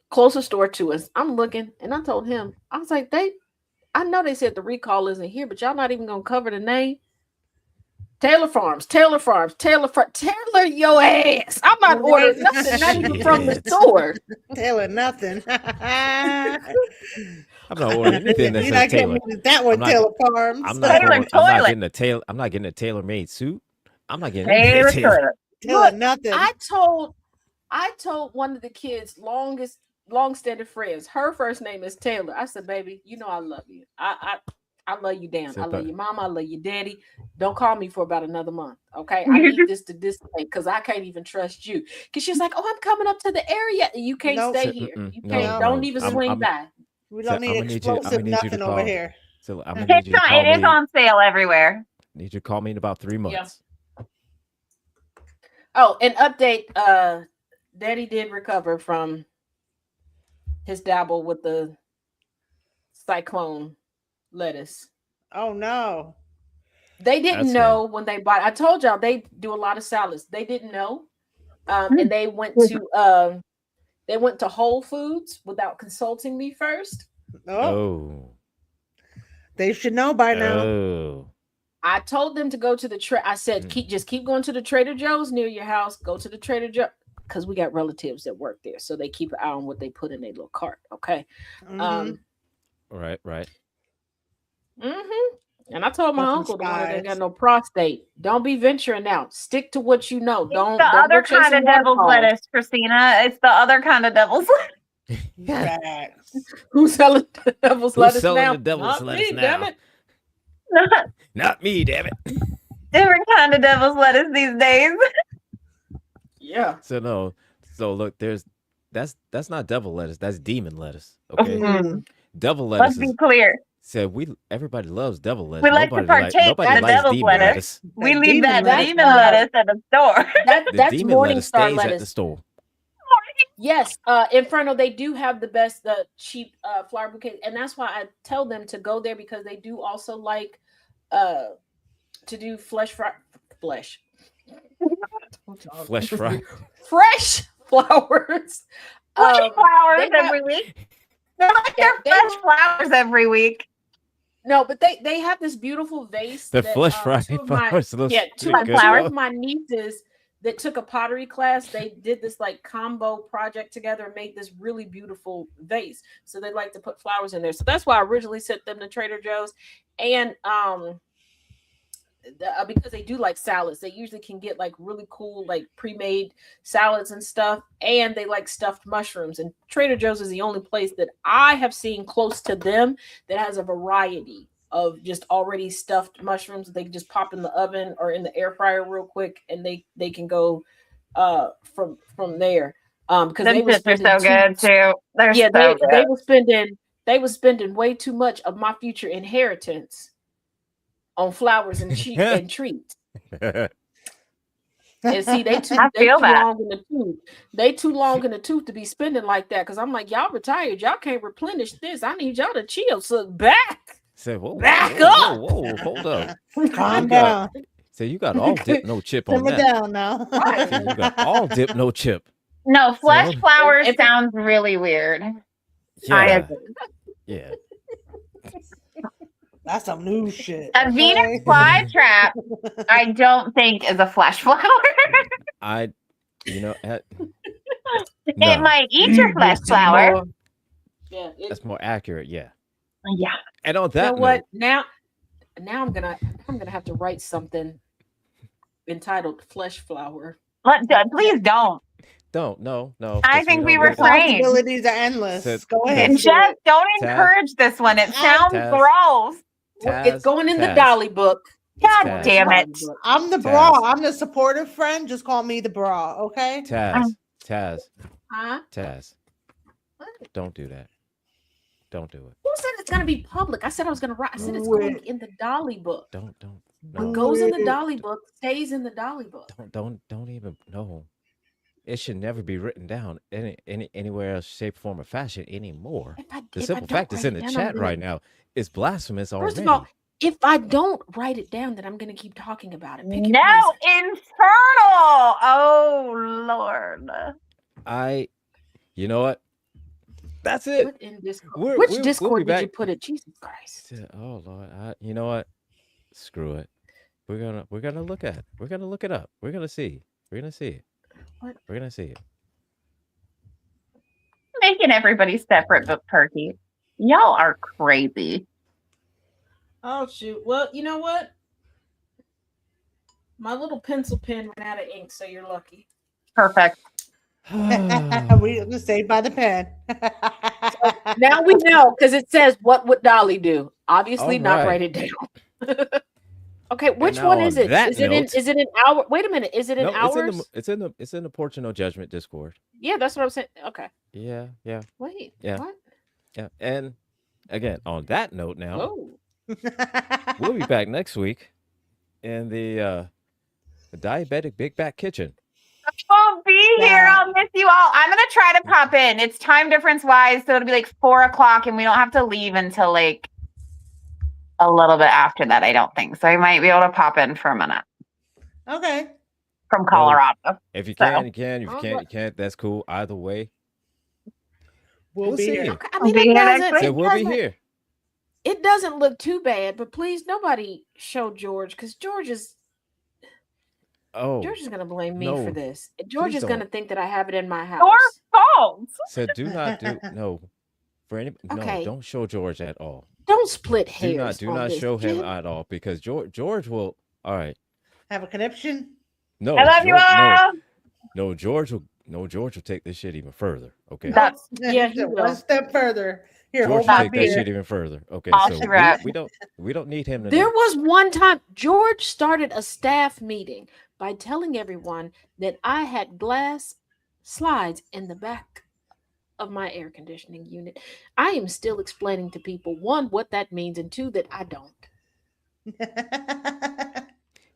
Closest store to us. I'm looking and I told him, I was like, I know they said the recall isn't here, but y'all not even gonna cover the name. Taylor Farms, Taylor your ass. I'm not ordering nothing, not even from the store. Taylor, nothing. I'm not ordering anything that You're not says getting Taylor. me with that one, I'm not- Taylor Farms. I'm Taylor not toilet. getting a Taylor. I'm not getting a tailor-made suit. I'm not getting Hey, anything Taylor. toilet. Taylor, Look, nothing. I told one of the kids' long-standing friends, her first name is Taylor. I said, baby, you know I love you. I love you, Dan. I Except love I- your mama. I love your daddy. Don't call me for about another month. Okay. I need this to dissipate because I can't even trust you. Because she's like, oh, I'm coming up to the area. You can't Nope. stay So, here. mm-mm, You no, can't, no. don't even swing I'm- by. We So don't need I'ma need you- I'ma explosive need you to nothing call over me. here. So I'm gonna need It's you to on, call it is me. on sale everywhere. Need you to call me in about 3 months. Oh, an update. Daddy did recover from his dabble with the cyclone lettuce. Oh no. They didn't That's know when they bought. I told y'all they do a lot of salads. They didn't know, and they went to Whole Foods without consulting me first. Oh, Oh. they should know by now. Oh. I told them to go to the I said, keep going to the Trader Joe's near your house. Go to the Trader Joe because we got relatives that work there, so they keep an eye on what they put in their little cart. Okay. Mhm. Right. And I told my Nothing uncle, the one that ain't got spies. no prostate, don't be venturing out. Stick to what you know. It's Don't the don't other go kind chasing of devil's waterfalls. lettuce, Christina. It's the other kind of devil's lettuce. Facts. Who's selling the devil's Who's lettuce selling now? the devil's Not lettuce me, now? damn it. Not me, damn it. Different kind of devil's lettuce these days. Yeah. So no. So look, there's that's not devil lettuce. That's demon lettuce. Okay, Mm. devil Let's lettuce be is clear. said everybody loves devil lettuce. We like to partake nobody the likes devil's demon lettuce. We That leave that demon demon lettuce. lettuce at the store. The That's demon lettuce Morningstar stays at the lettuce. store. Yes, Inferno, they do have the best cheap flower bouquet, and that's why I tell them to go there because they do also like to do flesh Flesh fry. fresh flowers. Fresh flowers they have- every week. They're like Yeah, their fresh flowers every week. No, but they have this beautiful vase. The that, flesh fry two of my- flowers looks yeah, pretty good. Sunflower. two of my nieces that took a pottery class, they did this like combo project together and made this really beautiful vase. So they like to put flowers in there. So that's why I originally sent them to Trader Joe's. And because they do like salads, they usually can get like really cool like pre-made salads and stuff, and they like stuffed mushrooms, and Trader Joe's is the only place that I have seen close to them that has a variety of just already stuffed mushrooms that they can just pop in the oven or in the air fryer real quick, and they can go from there because Them they were shits are spending so good too. They're yeah, so good. they were spending way too much of my future inheritance on flowers and and treats. And see, they too feel that. long in the tooth. They too long in the tooth to be spending like that. Because I'm like, y'all retired. Y'all can't replenish this. I need y'all to chill. So back. Said, whoa, Back whoa, up. whoa, hold up. Calm You down. So you got all dip, no chip on Simmer that. down now. So you got all dip, no chip. No, flesh So- flowers If- sounds really weird. I Yeah, agree. yeah. That's some new shit. A Venus okay? flytrap, I don't think is a flesh flower. You know, It No. might eat your flesh flower. Yeah. that's more accurate. Yeah. Yeah. And on You that know what? note, Now I'm gonna have to write something entitled "Flesh Flower." Please don't. no. I 'cause think we don't were get it. fine. Possibilities are endless. Said- Go And ahead. And do it. just don't Taz. encourage this one. It sounds Taz. gross. It's going in the Taz. Dolly book. God Taz. damn it. I'm the Taz. bra. I'm the supportive friend. Just call me the bra, okay? Taz, Huh? Taz. What? Don't do that. Don't do it. Who said it's gonna be public? I said I was gonna write. I said it's going Wait. in the Dolly book. Don't. What No. goes in the Dolly book stays in the Dolly book. Don't even. No. It should never be written down anywhere else, shape, form, or fashion anymore. The simple fact is in the chat right now. It's blasphemous already. First of all, if I don't write it down, then I'm gonna keep talking about it. Pick your No, poison. infernal. Oh, Lord. You know what? That's it. Put in Discord. We'll Which be Discord did you back. put it? Jesus Christ. Oh Lord, you know what? Screw it. We're gonna look at it. We're gonna look it up. We're gonna see. We're gonna see it. What? We're gonna see it. Making everybody separate but perky. Y'all are crazy. Oh shoot. Well, you know what? My little pencil pen ran out of ink, so you're lucky. Perfect. We were saved by the pen. Now we know because it says what would Dolly do? Obviously, All not right. write it down. Okay, which now one on is it? that Is it note- in hour? Wait a minute. Is it in No, hours? it's in the Porch of No Judgment Discord. Yeah, that's what I'm saying. Okay. Yeah. Wait. Yeah. What? Yeah. And again, on that note, now Oh. we'll be back next week in the diabetic Big Back Kitchen. I won't be here. Yeah. I'll miss you all. I'm gonna try to pop in. It's time difference wise, so it'll be like 4:00, and we don't have to leave until like a little bit after that. I don't think so. I might be able to pop in for a minute Okay. from Colorado. If you So- can, you can. If you Oh, can't, but- you can't. That's cool. Either way, We'll be see. here. Okay, I I'll mean, be it here next doesn't, week. So it, we'll be doesn't, here. it doesn't look too bad, but please, nobody show George because George is Oh, gonna blame me no. for this. George Please is gonna don't. think that I have it in my house. Your fault. so do not do no for any. Okay. No, don't show George at all. Don't split hairs. Do on not this, show him Jim. at all because George will. All right. Have a conniption. No, I love you George- all. No, George will take this shit even further. Okay. That's Yeah, he One will. step further. Here, George hold will my take that beer. shit even further. Okay. I'll So share it. we don't need him to There know. was one time George started a staff meeting by telling everyone that I had glass slides in the back of my air conditioning unit. I am still explaining to people, one, what that means, and two, that I don't.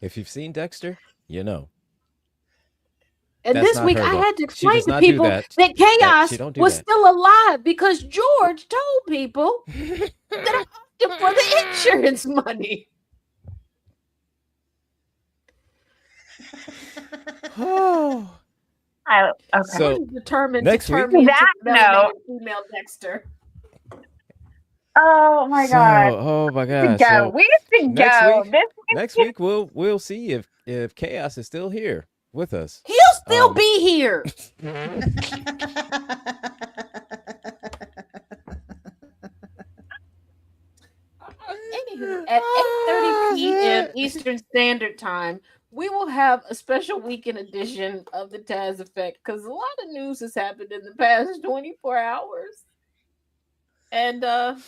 If you've seen Dexter, you know. And That's this not week her, I though. had to She explain does to not do people that. that chaos She don't do was that. still alive because George told people that I asked him for the insurance money. Oh. Okay. So I'm determined next to turn week- me into That a melanated female Dexter. Oh my god. oh my To gosh. go. So We have to next go. week- This next week we'll see if Chaos is still here with us. He'll still be here. Anywho, at 8:30 p.m. Eastern Standard Time, we will have a special weekend edition of the Taz Effect because a lot of news has happened in the past 24 hours. And the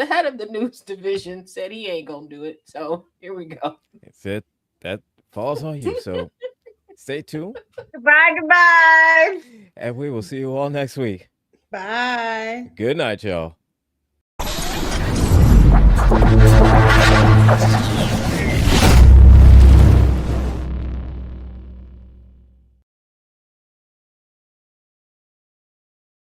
head of the news division said he ain't gonna do it. So here we go. That's it. That falls on you. So stay tuned, goodbye. and we will see you all next week. Bye. Good night, y'all.